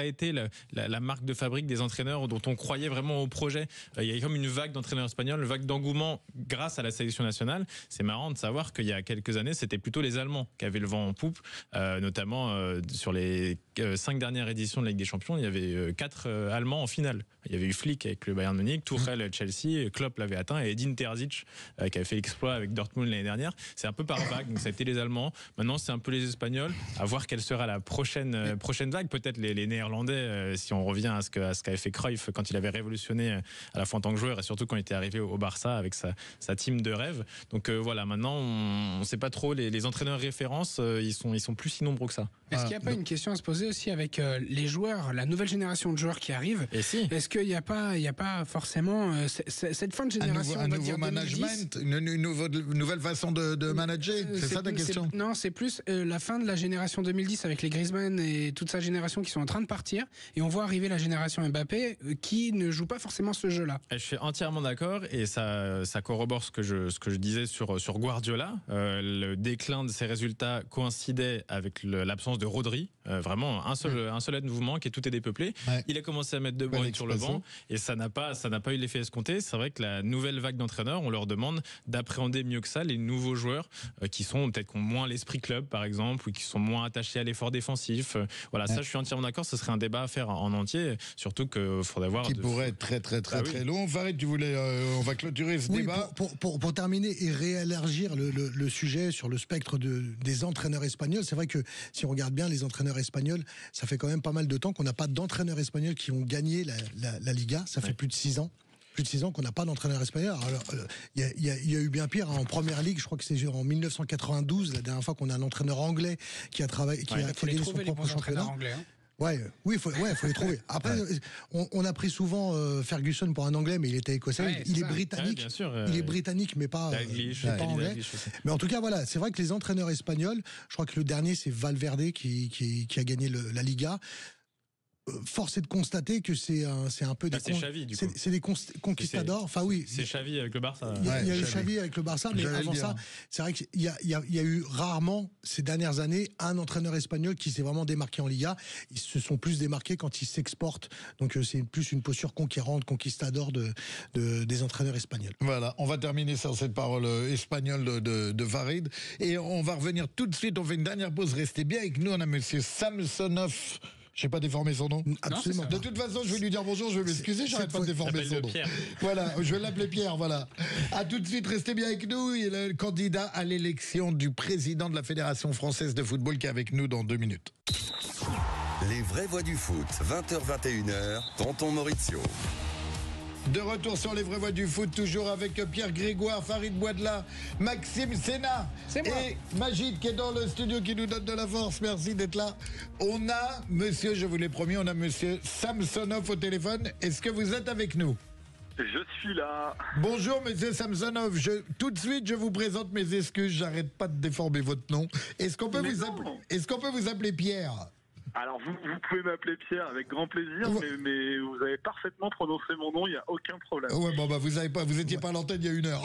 été la marque de fabrique des entraîneurs dont on croyait vraiment au projet. Il y a comme une vague d'entraîneurs espagnols, une vague d'engouement grâce à la sélection nationale. C'est marrant de savoir qu'il y a quelques années, c'était plutôt les Allemands qui avaient le vent en poupe, notamment sur les 5 dernières éditions de la Ligue des Champions, il y avait 4 Allemands en finale. Il y avait eu Flick avec le Bayern Munich, Tuchel Chelsea, Klopp l'avait atteint, et Edin Terzic qui avait fait l'exploit avec Dortmund l'année dernière. C'est un peu par vague, donc ça a été les Allemands. Maintenant, c'est un peu les Espagnols. À voir quelle sera la prochaine vague. Peut-être les Néerlandais, si on revient à ce qu'avait fait Cruyff quand il avait révolutionné à la fois en tant que joueur et surtout quand il était arrivé au Barça avec sa team de rêve. Donc voilà, maintenant, on ne sait pas trop. Les entraîneurs références, ils sont plus si nombreux que ça. Est-ce qu'il n'y a pas une question à se poser aussi avec les joueurs, la nouvelle génération de joueurs qui arrive? Est-ce qu'il n'y a pas forcément cette fin de génération, un nouveau management, une nouvelle façon de manager? C'est ça ta question? Non, c'est plus la fin de la génération 2010 avec les Griezmann et toute sa génération qui sont en train de partir, et on voit arriver la génération Mbappé qui ne joue pas forcément ce jeu-là. Je suis entièrement d'accord, et ça corrobore ce que je disais sur Guardiola. Le déclin de ses résultats coïncidait avec l'absence de Rodri. Vraiment un seul mouvement qui tout est dépeuplé. Ouais. Il a commencé à mettre De Bruyne sur le banc et ça n'a pas eu l'effet escompté. C'est vrai que la nouvelle vague d'entraîneurs, on leur demande d'appréhender mieux que ça les nouveaux joueurs qui sont peut-être qui ont moins l'esprit club par exemple, ou qui sont moins attachés à l'effort défensif. Voilà, ça je suis entièrement d'accord. Ce serait un débat à faire en entier, surtout qu'il faudrait voir. Qui pourrait être très long. Farid, tu voulais, on va clôturer ce débat. Pour terminer et réélargir le sujet sur le spectre des entraîneurs espagnols, c'est vrai que si on regarde bien les entraîneurs espagnols, ça fait quand même pas mal de temps qu'on n'a pas d'entraîneurs espagnols qui ont gagné la Liga. Ça fait plus de 6 ans. Plus de 6 ans qu'on n'a pas d'entraîneur espagnol. Alors, il y a eu bien pire en première ligue. Je crois que c'est en 1992, la dernière fois qu'on a un entraîneur anglais qui a travaillé, qui a gagné son propre championnat. Oui, faut les trouver. Après, on a pris souvent Ferguson pour un Anglais, mais il était écossais. Il est britannique. Bien sûr, il est britannique, mais pas anglais. Mais en tout cas, voilà, c'est vrai que les entraîneurs espagnols, je crois que le dernier, c'est Valverde qui a gagné la Liga. Force est de constater que c'est un peu c'est Xavi, du coup. C'est des conquistadors. Enfin oui. C'est Xavi avec le Barça. Il y a eu Xavi avec le Barça, mais avant ça, c'est vrai qu'il y a eu rarement ces dernières années un entraîneur espagnol qui s'est vraiment démarqué en Liga. Ils se sont plus démarqués quand ils s'exportent. Donc c'est plus une posture conquérante, conquistador des entraîneurs espagnols. Voilà, on va terminer sur cette parole espagnole de Farid et on va revenir tout de suite. On fait une dernière pause. Restez bien avec nous. On a Monsieur Samsonov. Je n'ai pas déformé son nom. Absolument. De toute façon, je vais lui dire bonjour, je vais m'excuser, j'arrête pas de déformer son nom. Pierre. Voilà, je vais l'appeler Pierre, voilà. À tout de suite, restez bien avec nous. Il est le candidat à l'élection du président de la Fédération française de football qui est avec nous dans 2 minutes. Les vraies voix du foot, 20h-21h, Tonton Maurizio. De retour sur les vraies voix du foot, toujours avec Pierre Grégoire, Farid Bouadla, Maxime Sénat et Magid qui est dans le studio qui nous donne de la force. Merci d'être là. On a, monsieur, je vous l'ai promis, on a monsieur Samsonov au téléphone. Est-ce que vous êtes avec nous ? Je suis là. Bonjour monsieur Samsonov, tout de suite je vous présente mes excuses, j'arrête pas de déformer votre nom. Est-ce qu'on peut vous appeler Pierre ? Alors, vous pouvez m'appeler Pierre avec grand plaisir, mais vous avez parfaitement prononcé mon nom, il n'y a aucun problème. Ouais, bon, vous étiez pas à l'antenne il y a 1 heure.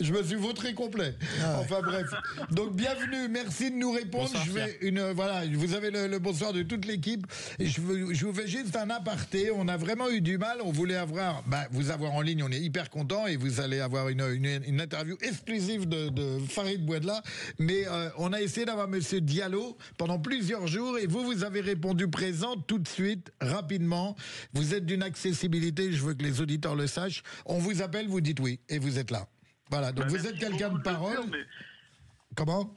Je me suis vautré complet. Enfin bref. Donc, bienvenue, merci de nous répondre. Bonsoir, vous avez le bonsoir de toute l'équipe. Et je vous fais juste un aparté. On a vraiment eu du mal. On voulait vous avoir en ligne. On est hyper content et vous allez avoir une interview exclusive de Farid Bouadla. Mais on a essayé d'avoir monsieur Diallo pendant plusieurs jours et vous avez répondu présent tout de suite, rapidement. Vous êtes d'une accessibilité, je veux que les auditeurs le sachent. On vous appelle, vous dites oui et vous êtes là. Voilà, donc vous êtes quelqu'un de parole. Comment ?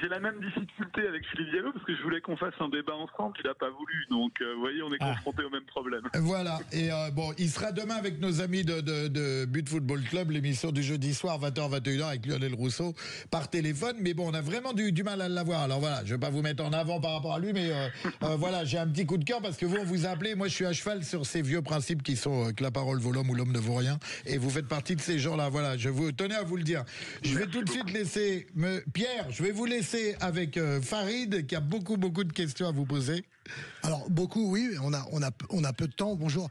J'ai la même difficulté avec Philippe Diallo parce que je voulais qu'on fasse un débat ensemble, il n'a pas voulu. Donc, vous voyez, on est confrontés au même problème. Voilà. Et il sera demain avec nos amis de But Football Club, l'émission du jeudi soir, 20h-21h, avec Lionel Rousseau, par téléphone. Mais bon, on a vraiment du mal à l'avoir. Alors voilà, je ne vais pas vous mettre en avant par rapport à lui, mais voilà, j'ai un petit coup de cœur parce que vous, on vous a appelé. Moi, je suis à cheval sur ces vieux principes qui sont que la parole vaut l'homme ou l'homme ne vaut rien. Et vous faites partie de ces gens-là. Voilà, je vous tenais à vous le dire. Je vais tout de suite laisser Pierre, je vais vous laisser avec Farid qui a beaucoup de questions à vous poser. Alors beaucoup, oui, on a peu de temps. Bonjour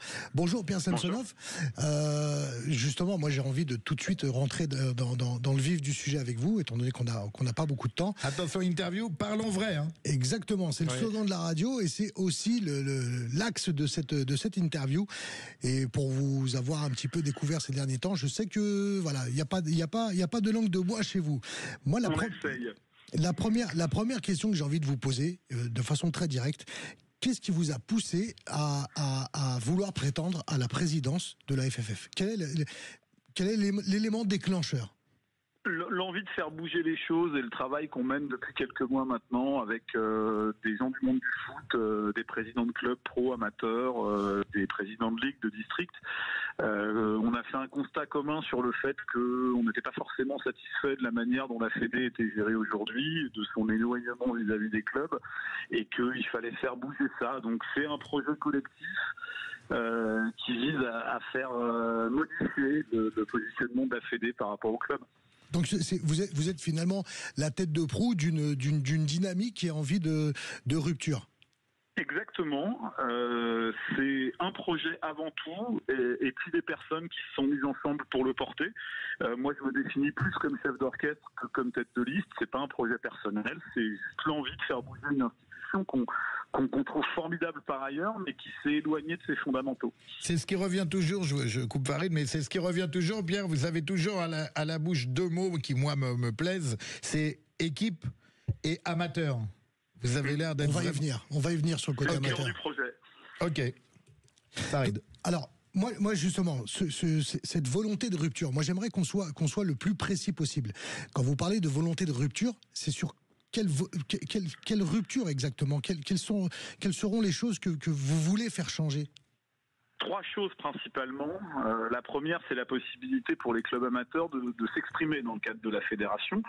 Pierre Samsonov. Justement, moi j'ai envie de tout de suite rentrer dans le vif du sujet avec vous, étant donné qu'on n'a pas beaucoup de temps. Attention, interview, parlons vrai. Hein. Exactement, c'est le slogan de la radio et c'est aussi l'axe de cette interview. Et pour vous avoir un petit peu découvert ces derniers temps, je sais que voilà, il y a pas de langue de bois chez vous. Moi, la première question que j'ai envie de vous poser, de façon très directe, qu'est-ce qui vous a poussé à vouloir prétendre à la présidence de la FFF ? Quel est l'élément déclencheur ? L'envie de faire bouger les choses et le travail qu'on mène depuis quelques mois maintenant avec des gens du monde du foot, des présidents de clubs pro, amateurs, des présidents de ligue, de district. On a fait un constat commun sur le fait qu'on n'était pas forcément satisfait de la manière dont la Fédé était gérée aujourd'hui, de son éloignement vis-à-vis des clubs, et qu'il fallait faire bouger ça. Donc c'est un projet collectif qui vise à faire modifier le positionnement de la Fédé par rapport au club. Donc vous êtes finalement la tête de proue d'une dynamique qui a envie de rupture. Exactement. C'est un projet avant tout et puis des personnes qui se sont mises ensemble pour le porter. Moi, je me définis plus comme chef d'orchestre que comme tête de liste. C'est pas un projet personnel, c'est juste l'envie de faire bouger une institution qu'on trouve formidable par ailleurs, mais qui s'est éloignée de ses fondamentaux. C'est ce qui revient toujours, je coupe Farid, mais c'est ce qui revient toujours, Pierre, vous avez toujours à la bouche 2 mots qui, moi, me plaisent, c'est équipe et amateur. Vous avez l'air d'être... On va y venir sur le côté amateur. Du projet. Ok. Farid. Alors, moi justement, cette volonté de rupture, moi j'aimerais qu'on soit le plus précis possible. Quand vous parlez de volonté de rupture, c'est sur quelle rupture exactement ? Quelles seront les choses que vous voulez faire changer ? Trois choses principalement. La première, c'est la possibilité pour les clubs amateurs de s'exprimer dans le cadre de la fédération.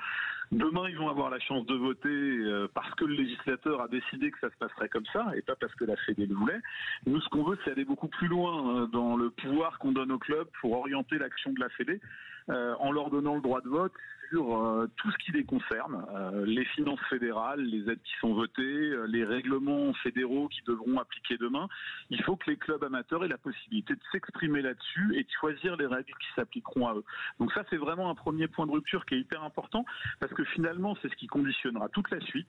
Demain, ils vont avoir la chance de voter parce que le législateur a décidé que ça se passerait comme ça et pas parce que la Fédé le voulait. Nous, ce qu'on veut, c'est aller beaucoup plus loin dans le pouvoir qu'on donne aux clubs pour orienter l'action de la Fédé en leur donnant le droit de vote sur tout ce qui les concerne, les finances fédérales, les aides qui sont votées, les règlements fédéraux qui devront appliquer demain. Il faut que les clubs amateurs aient la possibilité de s'exprimer là-dessus et de choisir les règles qui s'appliqueront à eux. Donc ça, c'est vraiment un premier point de rupture qui est hyper important parce que finalement, c'est ce qui conditionnera toute la suite.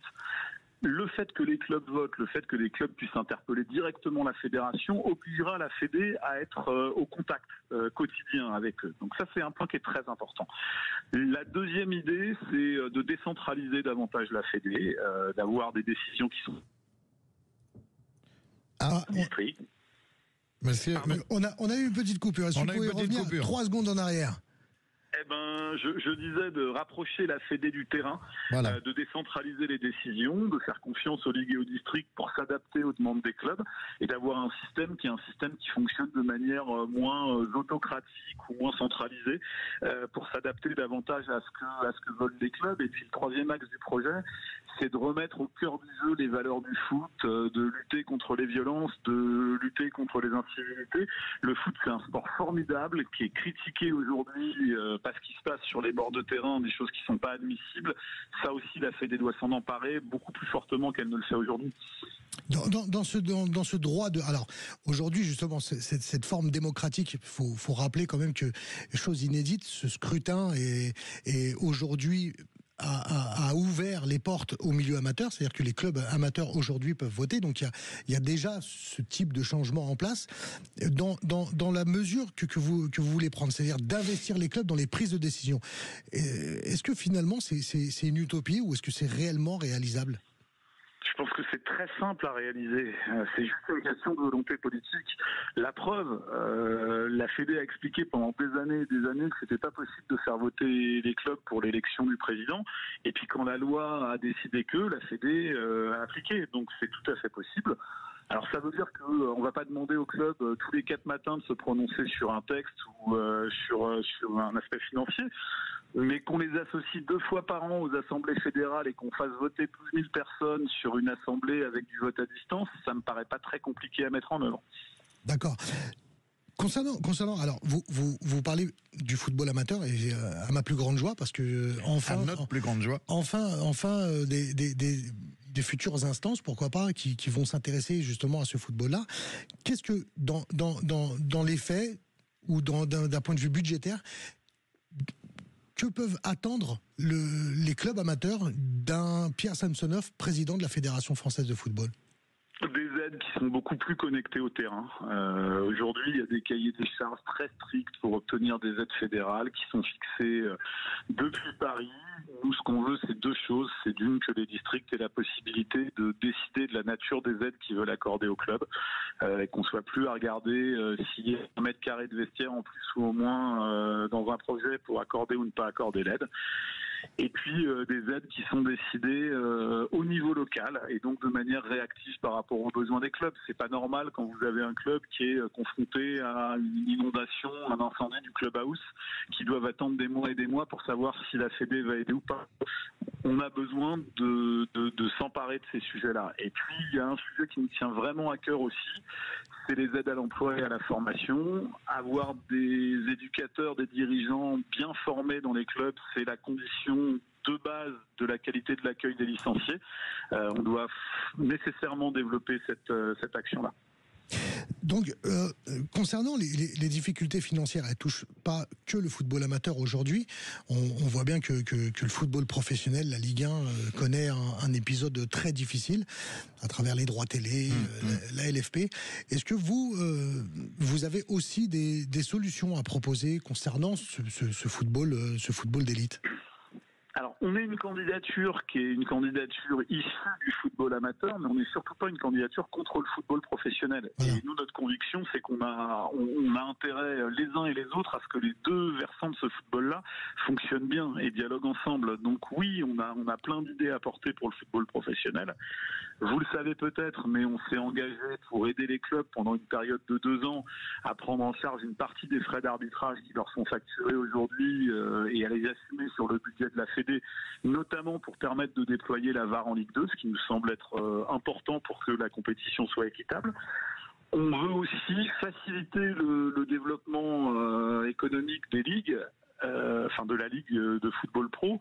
Le fait que les clubs votent, le fait que les clubs puissent interpeller directement la fédération obligera la Fédé à être au contact quotidien avec eux. Donc ça, c'est un point qui est très important. La deuxième idée, c'est de décentraliser davantage la Fédé, d'avoir des décisions qui sont districtes. Monsieur, on a eu une petite coupure. Est-ce que vous pouvez revenir 3 secondes en arrière? Eh ben, je disais de rapprocher la Fédé du terrain, voilà. De décentraliser les décisions, de faire confiance aux ligues et aux districts pour s'adapter aux demandes des clubs et d'avoir un système qui fonctionne de manière moins autocratique ou moins centralisée pour s'adapter davantage à ce que veulent les clubs. Et puis le troisième axe du projet, c'est de remettre au cœur du jeu les valeurs du foot, de lutter contre les violences, de lutter contre les incivilités. Le foot, c'est un sport formidable qui est critiqué aujourd'hui parce qu'il se passe sur les bords de terrain des choses qui ne sont pas admissibles. Ça aussi, la Fédé doit s'en emparer beaucoup plus fortement qu'elle ne le fait aujourd'hui. Dans ce droit de... Alors, aujourd'hui, justement, cette forme démocratique, il faut rappeler quand même que, chose inédite, ce scrutin est aujourd'hui... a ouvert les portes au milieu amateur, c'est-à-dire que les clubs amateurs aujourd'hui peuvent voter, donc il y a déjà ce type de changement en place dans la mesure que vous voulez prendre, c'est-à-dire d'investir les clubs dans les prises de décision. Est-ce que finalement c'est une utopie ou est-ce que c'est réellement réalisable ? Je pense que c'est très simple à réaliser. C'est juste une question de volonté politique. La preuve, la Fédé a expliqué pendant des années et des années que c'était pas possible de faire voter les clubs pour l'élection du président. Et puis quand la loi a décidé que, la Fédé a appliqué. Donc c'est tout à fait possible. Alors ça veut dire qu'on ne va pas demander aux clubs tous les 4 matins de se prononcer sur un texte ou sur un aspect financier, mais qu'on les associe 2 fois par an aux assemblées fédérales et qu'on fasse voter 12 000 personnes sur une assemblée avec du vote à distance, ça me paraît pas très compliqué à mettre en œuvre. D'accord. Concernant, alors vous parlez du football amateur et à ma plus grande joie parce que enfin, à notre plus grande joie, enfin des futures instances, pourquoi pas, qui vont s'intéresser justement à ce football-là. Qu'est-ce que dans les faits ou d'un point de vue budgétaire, que peuvent attendre les clubs amateurs d'un Pierre Samsonov, président de la Fédération française de football ? Des aides qui sont beaucoup plus connectées au terrain. Aujourd'hui, il y a des cahiers des charges très stricts pour obtenir des aides fédérales qui sont fixés depuis Paris. Nous, ce qu'on veut, c'est 2 choses. C'est d'une, que les districts aient la possibilité de décider de la nature des aides qu'ils veulent accorder au club, et qu'on soit plus à regarder s'il y a 1 mètre carré de vestiaire en plus ou au moins dans un projet pour accorder ou ne pas accorder l'aide. Et puis des aides qui sont décidées au niveau local et donc de manière réactive par rapport aux besoins des clubs. C'est pas normal quand vous avez un club qui est confronté à une inondation, un incendie du clubhouse, qui doivent attendre des mois et des mois pour savoir si la Fédé va aider ou pas. On a besoin de s'emparer de ces sujets-là. Et puis il y a un sujet qui nous tient vraiment à cœur aussi, c'est les aides à l'emploi et à la formation. Avoir des éducateurs, des dirigeants bien formés dans les clubs, c'est la condition de base de la qualité de l'accueil des licenciés. On doit nécessairement développer cette action-là. Donc, concernant les difficultés financières, elles ne touchent pas que le football amateur aujourd'hui. On voit bien que le football professionnel, la Ligue 1, connaît un épisode très difficile à travers les droits télé, la LFP. Est-ce que vous avez aussi des solutions à proposer concernant ce football d'élite ? Alors, on est une candidature qui est une candidature issue du football amateur, mais on n'est surtout pas une candidature contre le football professionnel. Et nous, notre conviction, c'est qu'on a intérêt les uns et les autres à ce que les 2 versants de ce football-là fonctionnent bien et dialoguent ensemble. Donc oui, on a plein d'idées à porter pour le football professionnel. Vous le savez peut-être, mais on s'est engagé pour aider les clubs pendant une période de 2 ans à prendre en charge une partie des frais d'arbitrage qui leur sont facturés aujourd'hui et à les assumer sur le budget de la Fédé, notamment pour permettre de déployer la VAR en Ligue 2, ce qui nous semble être important pour que la compétition soit équitable. On veut aussi faciliter le développement économique des ligues, de la Ligue de football pro.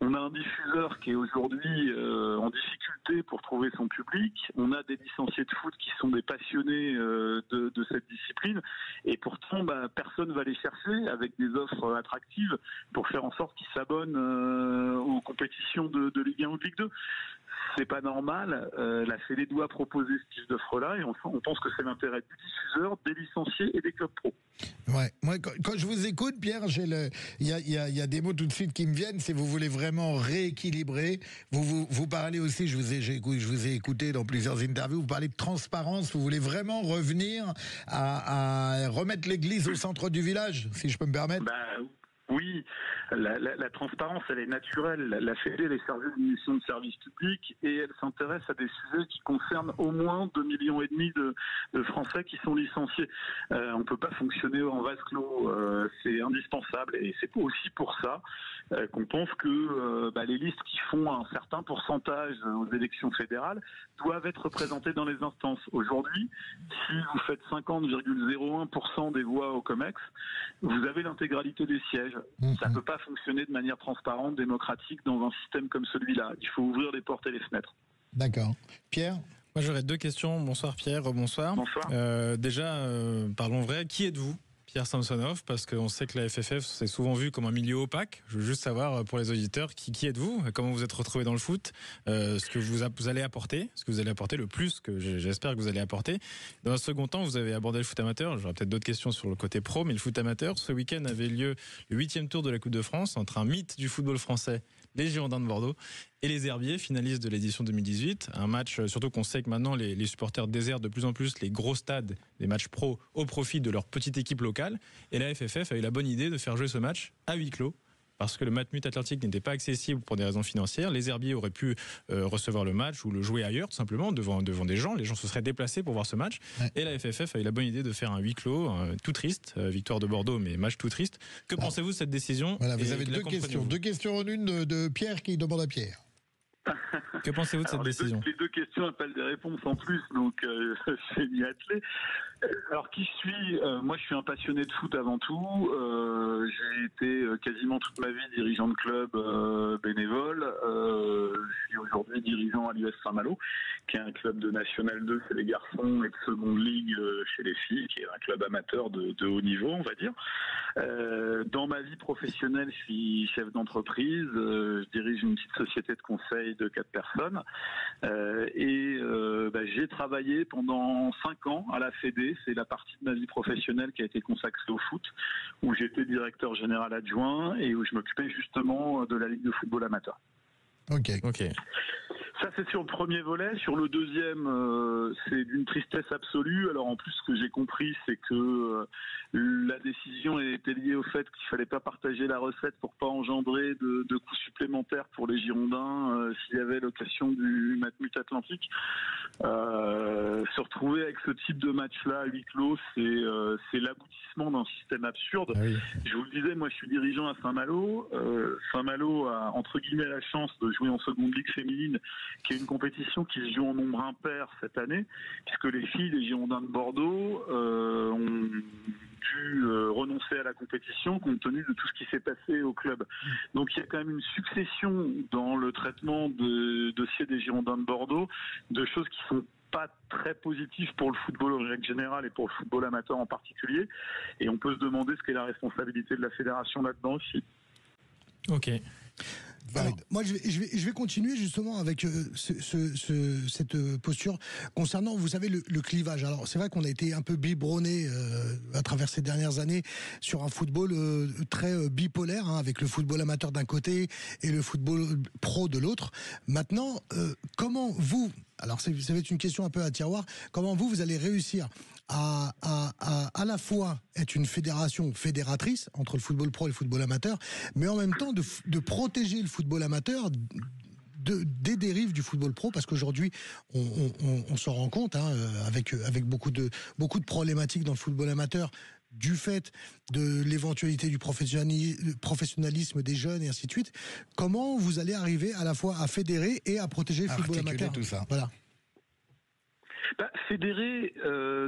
On a un diffuseur qui est aujourd'hui en difficulté pour trouver son public. On a des licenciés de foot qui sont des passionnés de cette discipline. Et pourtant, personne ne va les chercher avec des offres attractives pour faire en sorte qu'ils s'abonnent aux compétitions de Ligue 1 ou de Ligue 2. C'est pas normal. La Fédé doit proposer ce type d'offre-là et on pense que c'est l'intérêt du diffuseur, des licenciés et des clubs pro. Ouais. Moi, quand je vous écoute, Pierre, il y a des mots tout de suite qui me viennent. C'est vous voulez vraiment rééquilibrer. Vous parlez aussi, je vous ai écouté dans plusieurs interviews, vous parlez de transparence. Vous voulez vraiment revenir à remettre l'église au centre du village, si je peux me permettre. Oui, la transparence, elle est naturelle. La Fédé, elle est servie d'une mission de service public et elle s'intéresse à des sujets qui concernent au moins 2,5 millions de Français qui sont licenciés. On ne peut pas fonctionner en vase clos. C'est indispensable et c'est aussi pour ça qu'on pense que les listes qui font un certain pourcentage aux élections fédérales doivent être représentées dans les instances. Aujourd'hui, si vous faites 50,01% des voix au COMEX, vous avez l'intégralité des sièges. Ça ne peut pas fonctionner de manière transparente, démocratique dans un système comme celui-là. Il faut ouvrir les portes et les fenêtres. D'accord. Pierre ? Moi j'aurais 2 questions. Bonsoir Pierre, bonsoir. Bonsoir. Déjà, parlons vrai. Qui êtes-vous ? Pierre Samsonov, parce qu'on sait que la FFF c'est souvent vu comme un milieu opaque. Je veux juste savoir pour les auditeurs qui êtes-vous, comment vous êtes retrouvé dans le foot, ce que vous allez apporter, ce que vous allez apporter le plus que j'espère que vous allez apporter. Dans un second temps, vous avez abordé le foot amateur. J'aurai peut-être d'autres questions sur le côté pro, mais le foot amateur, ce week-end avait lieu le 8e tour de la Coupe de France entre un mythe du football français, les Girondins de Bordeaux, et les Herbiers, finalistes de l'édition 2018. Un match, surtout qu'on sait que maintenant les supporters désertent de plus en plus les gros stades, les matchs pro, au profit de leur petite équipe locale. Et la FFF a eu la bonne idée de faire jouer ce match à huis clos, parce que le Matmut Atlantique n'était pas accessible pour des raisons financières. Les Herbiers auraient pu recevoir le match ou le jouer ailleurs, tout simplement, devant des gens. Les gens se seraient déplacés pour voir ce match. Ouais. Et la FFF a eu la bonne idée de faire un huis clos, tout triste, victoire de Bordeaux, mais match tout triste. Que pensez-vous de cette décision ? Voilà, vous avez 2 questions. 2 questions en une de Pierre qui demande à Pierre. Que pensez-vous de cette décision ? Les 2 questions appellent des réponses en plus, donc je vais m'y atteler. Alors qui je suis ? Moi je suis un passionné de foot avant tout. J'ai été quasiment toute ma vie dirigeant de club bénévole. Je suis aujourd'hui dirigeant à l'US Saint-Malo, qui est un club de National 2 chez les garçons et de seconde ligue chez les filles, qui est un club amateur de haut niveau, on va dire. Dans ma vie professionnelle, je suis chef d'entreprise. Je dirige une petite société de conseil de 4 personnes. J'ai travaillé pendant 5 ans à la Fédé. C'est la partie de ma vie professionnelle qui a été consacrée au foot, où j'étais directeur général adjoint et où je m'occupais justement de la Ligue de football amateur. Ok. Ça, c'est sur le premier volet. Sur le deuxième, c'est d'une tristesse absolue. Alors, en plus, ce que j'ai compris, c'est que la décision était liée au fait qu'il fallait pas partager la recette pour pas engendrer de coûts supplémentaires pour les Girondins s'il y avait l'occasion du Matmut Atlantique. Se retrouver avec ce type de match-là à huis clos, c'est l'aboutissement d'un système absurde. Ah oui. Je vous le disais, moi, je suis dirigeant à Saint-Malo. Saint-Malo a, entre guillemets, la chance de jouer en seconde ligue féminine, qui est une compétition qui se joue en nombre impair cette année, puisque les filles des Girondins de Bordeaux ont dû renoncer à la compétition compte tenu de tout ce qui s'est passé au club. Donc il y a quand même une succession dans le traitement de dossier des Girondins de Bordeaux de choses qui sont pas très positives pour le football en règle générale et pour le football amateur en particulier. Et on peut se demander ce qu'est la responsabilité de la fédération là-dedans aussi. Ok. Alors, moi, je vais continuer justement avec cette posture concernant, vous savez, le clivage. Alors, c'est vrai qu'on a été un peu biberonné à travers ces dernières années sur un football très bipolaire, avec le football amateur d'un côté et le football pro de l'autre. Maintenant, comment vous... Alors, ça va être une question un peu à tiroir. Comment vous allez réussir à la fois être une fédération fédératrice entre le football pro et le football amateur, mais en même temps de protéger le football amateur des dérives du football pro, parce qu'aujourd'hui on s'en rend compte, avec beaucoup de problématiques dans le football amateur, du fait de l'éventualité du professionnalisme des jeunes et ainsi de suite. Comment vous allez arriver à la fois à fédérer et à protéger le football amateur, tout ça. Voilà. Fédérer,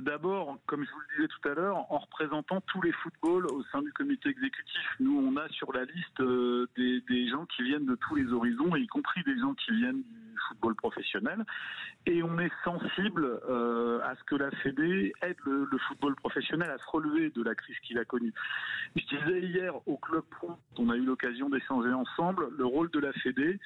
d'abord, comme je vous le disais tout à l'heure, en représentant tous les footballs au sein du comité exécutif. Nous, on a sur la liste des gens qui viennent de tous les horizons, y compris des gens qui viennent du football professionnel. Et on est sensible à ce que la Fédé aide le football professionnel à se relever de la crise qu'il a connue. Je disais hier au Club Pro, on a eu l'occasion d'échanger ensemble, le rôle de la Fédé,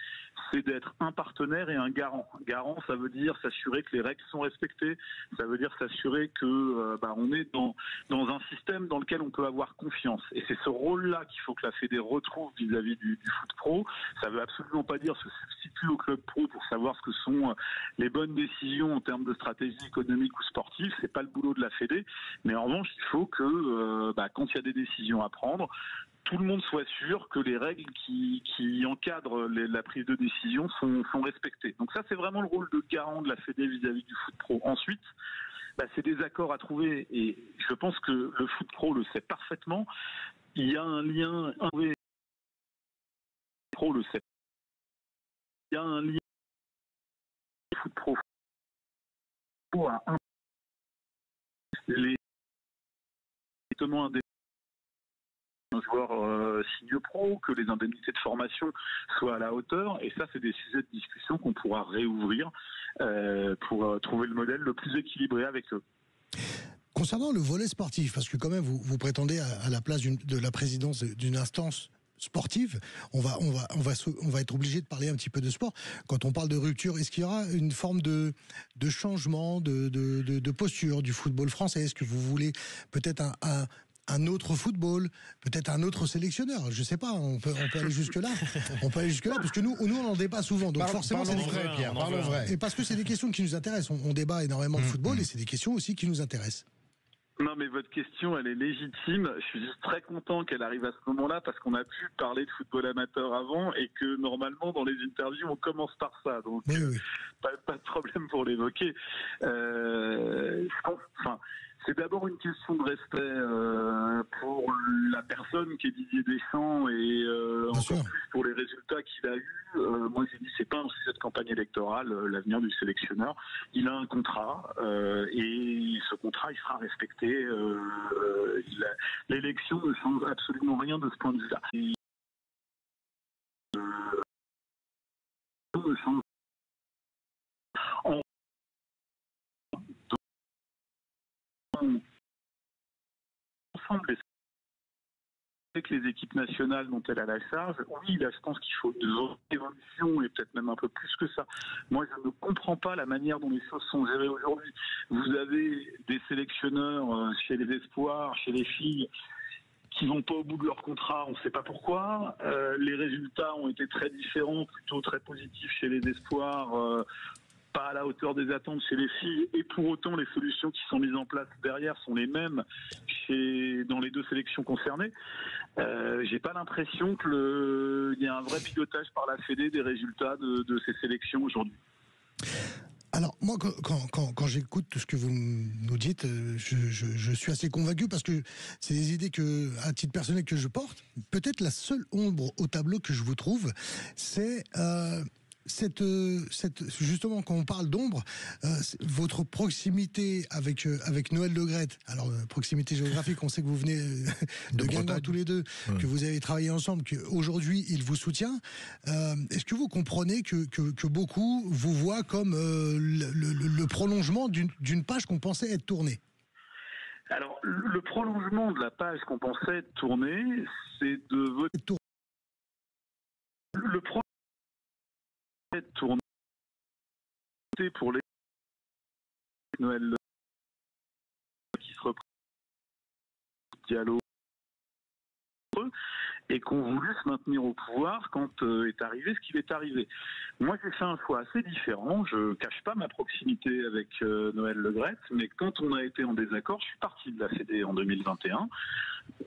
c'est d'être un partenaire et un garant. Garant, ça veut dire s'assurer que les règles sont respectées, ça veut dire s'assurer que on est dans un système dans lequel on peut avoir confiance. Et c'est ce rôle-là qu'il faut que la Fédé retrouve vis-à-vis du foot pro. Ça veut absolument pas dire se substituer au Club Pro pour savoir ce que sont les bonnes décisions en termes de stratégie économique ou sportive. C'est pas le boulot de la Fédé. Mais en revanche, il faut que quand il y a des décisions à prendre, tout le monde soit sûr que les règles qui encadrent la prise de décision sont respectées. Donc ça, c'est vraiment le rôle de garant de la Fédé vis-à-vis du foot pro. Ensuite, c'est des accords à trouver, et je pense que le foot pro le sait parfaitement. Il y a un lien, le pro le sait. Il y a un lien foot pro à les un joueur signe pro, que les indemnités de formation soient à la hauteur, et ça c'est des sujets de discussion qu'on pourra réouvrir pour trouver le modèle le plus équilibré avec eux. Concernant le volet sportif, parce que quand même vous prétendez à la place de la présidence d'une instance sportive, on va être obligé de parler un petit peu de sport. Quand on parle de rupture, est-ce qu'il y aura une forme de changement de posture du football français? Est-ce que vous voulez peut-être un autre football, peut-être un autre sélectionneur? Je sais pas, on peut aller jusque-là. On peut aller jusque-là, parce que nous on en débat souvent. Donc forcément, c'est vrai, Pierre, parlons vrai. Et parce que c'est des questions qui nous intéressent. On débat énormément de football, et c'est des questions aussi qui nous intéressent. Non, mais votre question, elle est légitime. Je suis juste très content qu'elle arrive à ce moment-là, parce qu'on a pu parler de football amateur avant, et que normalement, dans les interviews, on commence par ça. Donc, oui. Pas de problème pour l'évoquer. C'est d'abord une question de respect pour la personne qui est Didier Deschamps, et encore plus pour les résultats qu'il a eus. Moi, j'ai dit, c'est pas un sujet de campagne électorale, l'avenir du sélectionneur. Il a un contrat, et ce contrat, il sera respecté. L'élection ne change absolument rien de ce point de vue-là. Ensemble, avec les équipes nationales dont elle a la charge, oui, là, je pense qu'il faut de l'évolution, et peut-être même un peu plus que ça. Moi, je ne comprends pas la manière dont les choses sont gérées aujourd'hui. Vous avez des sélectionneurs chez les espoirs, chez les filles, qui vont pas au bout de leur contrat, on ne sait pas pourquoi. Les résultats ont été très différents, plutôt très positifs chez les espoirs, pas à la hauteur des attentes chez les filles, et pour autant les solutions qui sont mises en place derrière sont les mêmes dans les deux sélections concernées. J'ai pas l'impression qu'il y a un vrai pilotage par la Fédé des résultats de ces sélections aujourd'hui. Alors moi, quand j'écoute tout ce que vous nous dites, je suis assez convaincu, parce que c'est des idées à titre personnel, que je porte. Peut-être la seule ombre au tableau que je vous trouve, c'est justement, quand on parle d'ombre, votre proximité avec Noël Le Graët. Alors, proximité géographique, on sait que vous venez de Guingamp tous les deux, que vous avez travaillé ensemble, qu'aujourd'hui il vous soutient. Est-ce que vous comprenez que beaucoup vous voient comme le prolongement d'une page qu'on pensait être tournée? Alors, le prolongement de la page qu'on pensait être tournée, c'est de votre tourné pour les Noël qui se reprend dialogue, et qu'on voulu se maintenir au pouvoir quand est arrivé ce qu'il est arrivé. Moi, j'ai fait un choix assez différent. Je cache pas ma proximité avec Noël Le Graët, mais quand on a été en désaccord, je suis parti de la Fédé en 2021.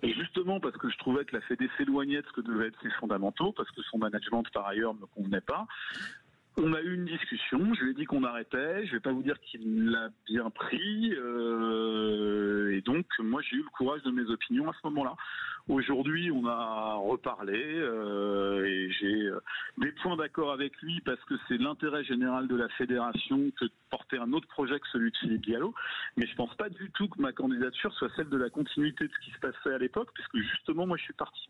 Et justement parce que je trouvais que la Fédé s'éloignait de ce que devaient être ses fondamentaux, parce que son management par ailleurs ne me convenait pas. On a eu une discussion, je lui ai dit qu'on arrêtait, je vais pas vous dire qu'il l'a bien pris, et donc moi j'ai eu le courage de mes opinions à ce moment-là. Aujourd'hui on a reparlé, et j'ai des points d'accord avec lui parce que c'est l'intérêt général de la fédération que de porter un autre projet que celui de Philippe Diallo, mais je pense pas du tout que ma candidature soit celle de la continuité de ce qui se passait à l'époque, puisque justement moi je suis parti.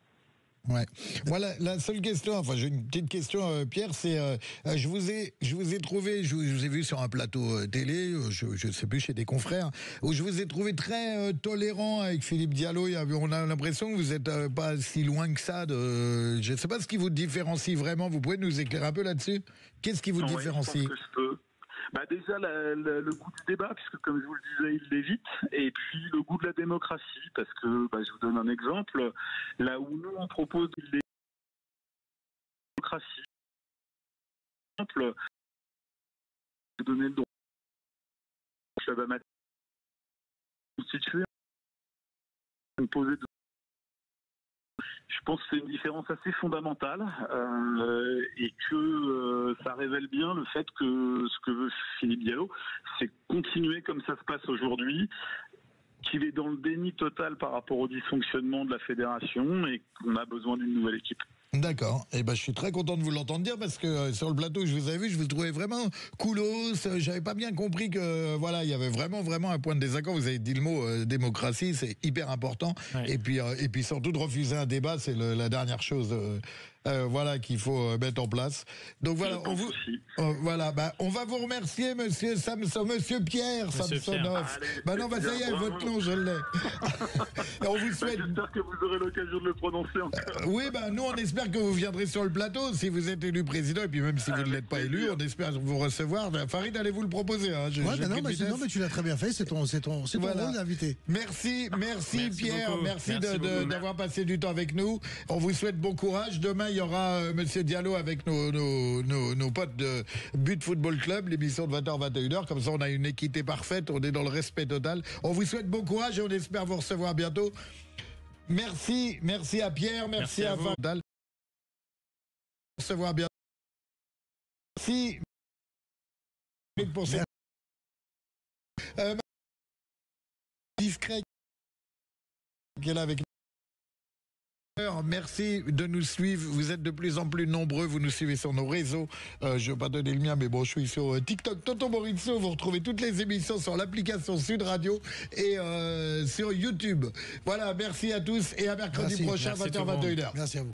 Ouais. Voilà, la seule question, enfin j'ai une petite question, Pierre, c'est je vous ai trouvé, je vous ai vu sur un plateau télé, je sais plus, chez des confrères, où je vous ai trouvé très tolérant avec Philippe Diallo. On a l'impression que vous êtes pas si loin que ça de, je sais pas ce qui vous différencie vraiment. Vous pouvez nous éclairer un peu là-dessus? Qu'est-ce qui vous différencie? Je pense que je peux. Bah déjà le goût du débat, puisque comme je vous le disais, il l'évite, et puis le goût de la démocratie, parce que je vous donne un exemple, là où nous on propose la démocratie, exemple, donner le droit au club amateur constitué, poser de... Je pense que c'est une différence assez fondamentale, et que ça révèle bien le fait que ce que veut Philippe Diallo, c'est continuer comme ça se passe aujourd'hui, qu'il est dans le déni total par rapport au dysfonctionnement de la fédération et qu'on a besoin d'une nouvelle équipe. D'accord. Et je suis très content de vous l'entendre dire parce que sur le plateau je vous avais vu, je vous trouvais vraiment coolos. J'avais pas bien compris que voilà, il y avait vraiment un point de désaccord. Vous avez dit le mot démocratie, c'est hyper important. Ouais. Et puis surtout de refuser un débat, c'est la dernière chose. Voilà qu'il faut mettre en place. Donc voilà, on va vous remercier, monsieur Samson, monsieur Pierre Samsonov. Non, ça y est, votre nom, je l'ai. On vous souhaite. J'espère que vous aurez l'occasion de le prononcer encore. Oui, nous on espère que vous viendrez sur le plateau si vous êtes élu président, et puis même si vous ne l'êtes pas élu, on espère vous recevoir. Farid, allez vous le proposer. Hein. Mais tu l'as très bien fait, c'est ton rôle d'invité. Merci Pierre, beaucoup. Merci d'avoir passé du temps avec nous. On vous souhaite bon courage. Demain, il y aura Monsieur Diallo avec nos potes de But Football Club, l'émission de 20h-21h. Comme ça, on a une équité parfaite, on est dans le respect total. On vous souhaite bon courage et on espère vous recevoir bientôt. Merci à Pierre, merci à Vandal. Recevoir bientôt. Merci pour cette discret qui est là avec nous. Merci de nous suivre. Vous êtes de plus en plus nombreux. Vous nous suivez sur nos réseaux. Je ne vais pas donner le mien, mais bon, je suis sur TikTok, Tonton Maurizio. Vous retrouvez toutes les émissions sur l'application Sud Radio et sur YouTube. Voilà, merci à tous et à mercredi prochain, 20h, 21h. Merci à vous.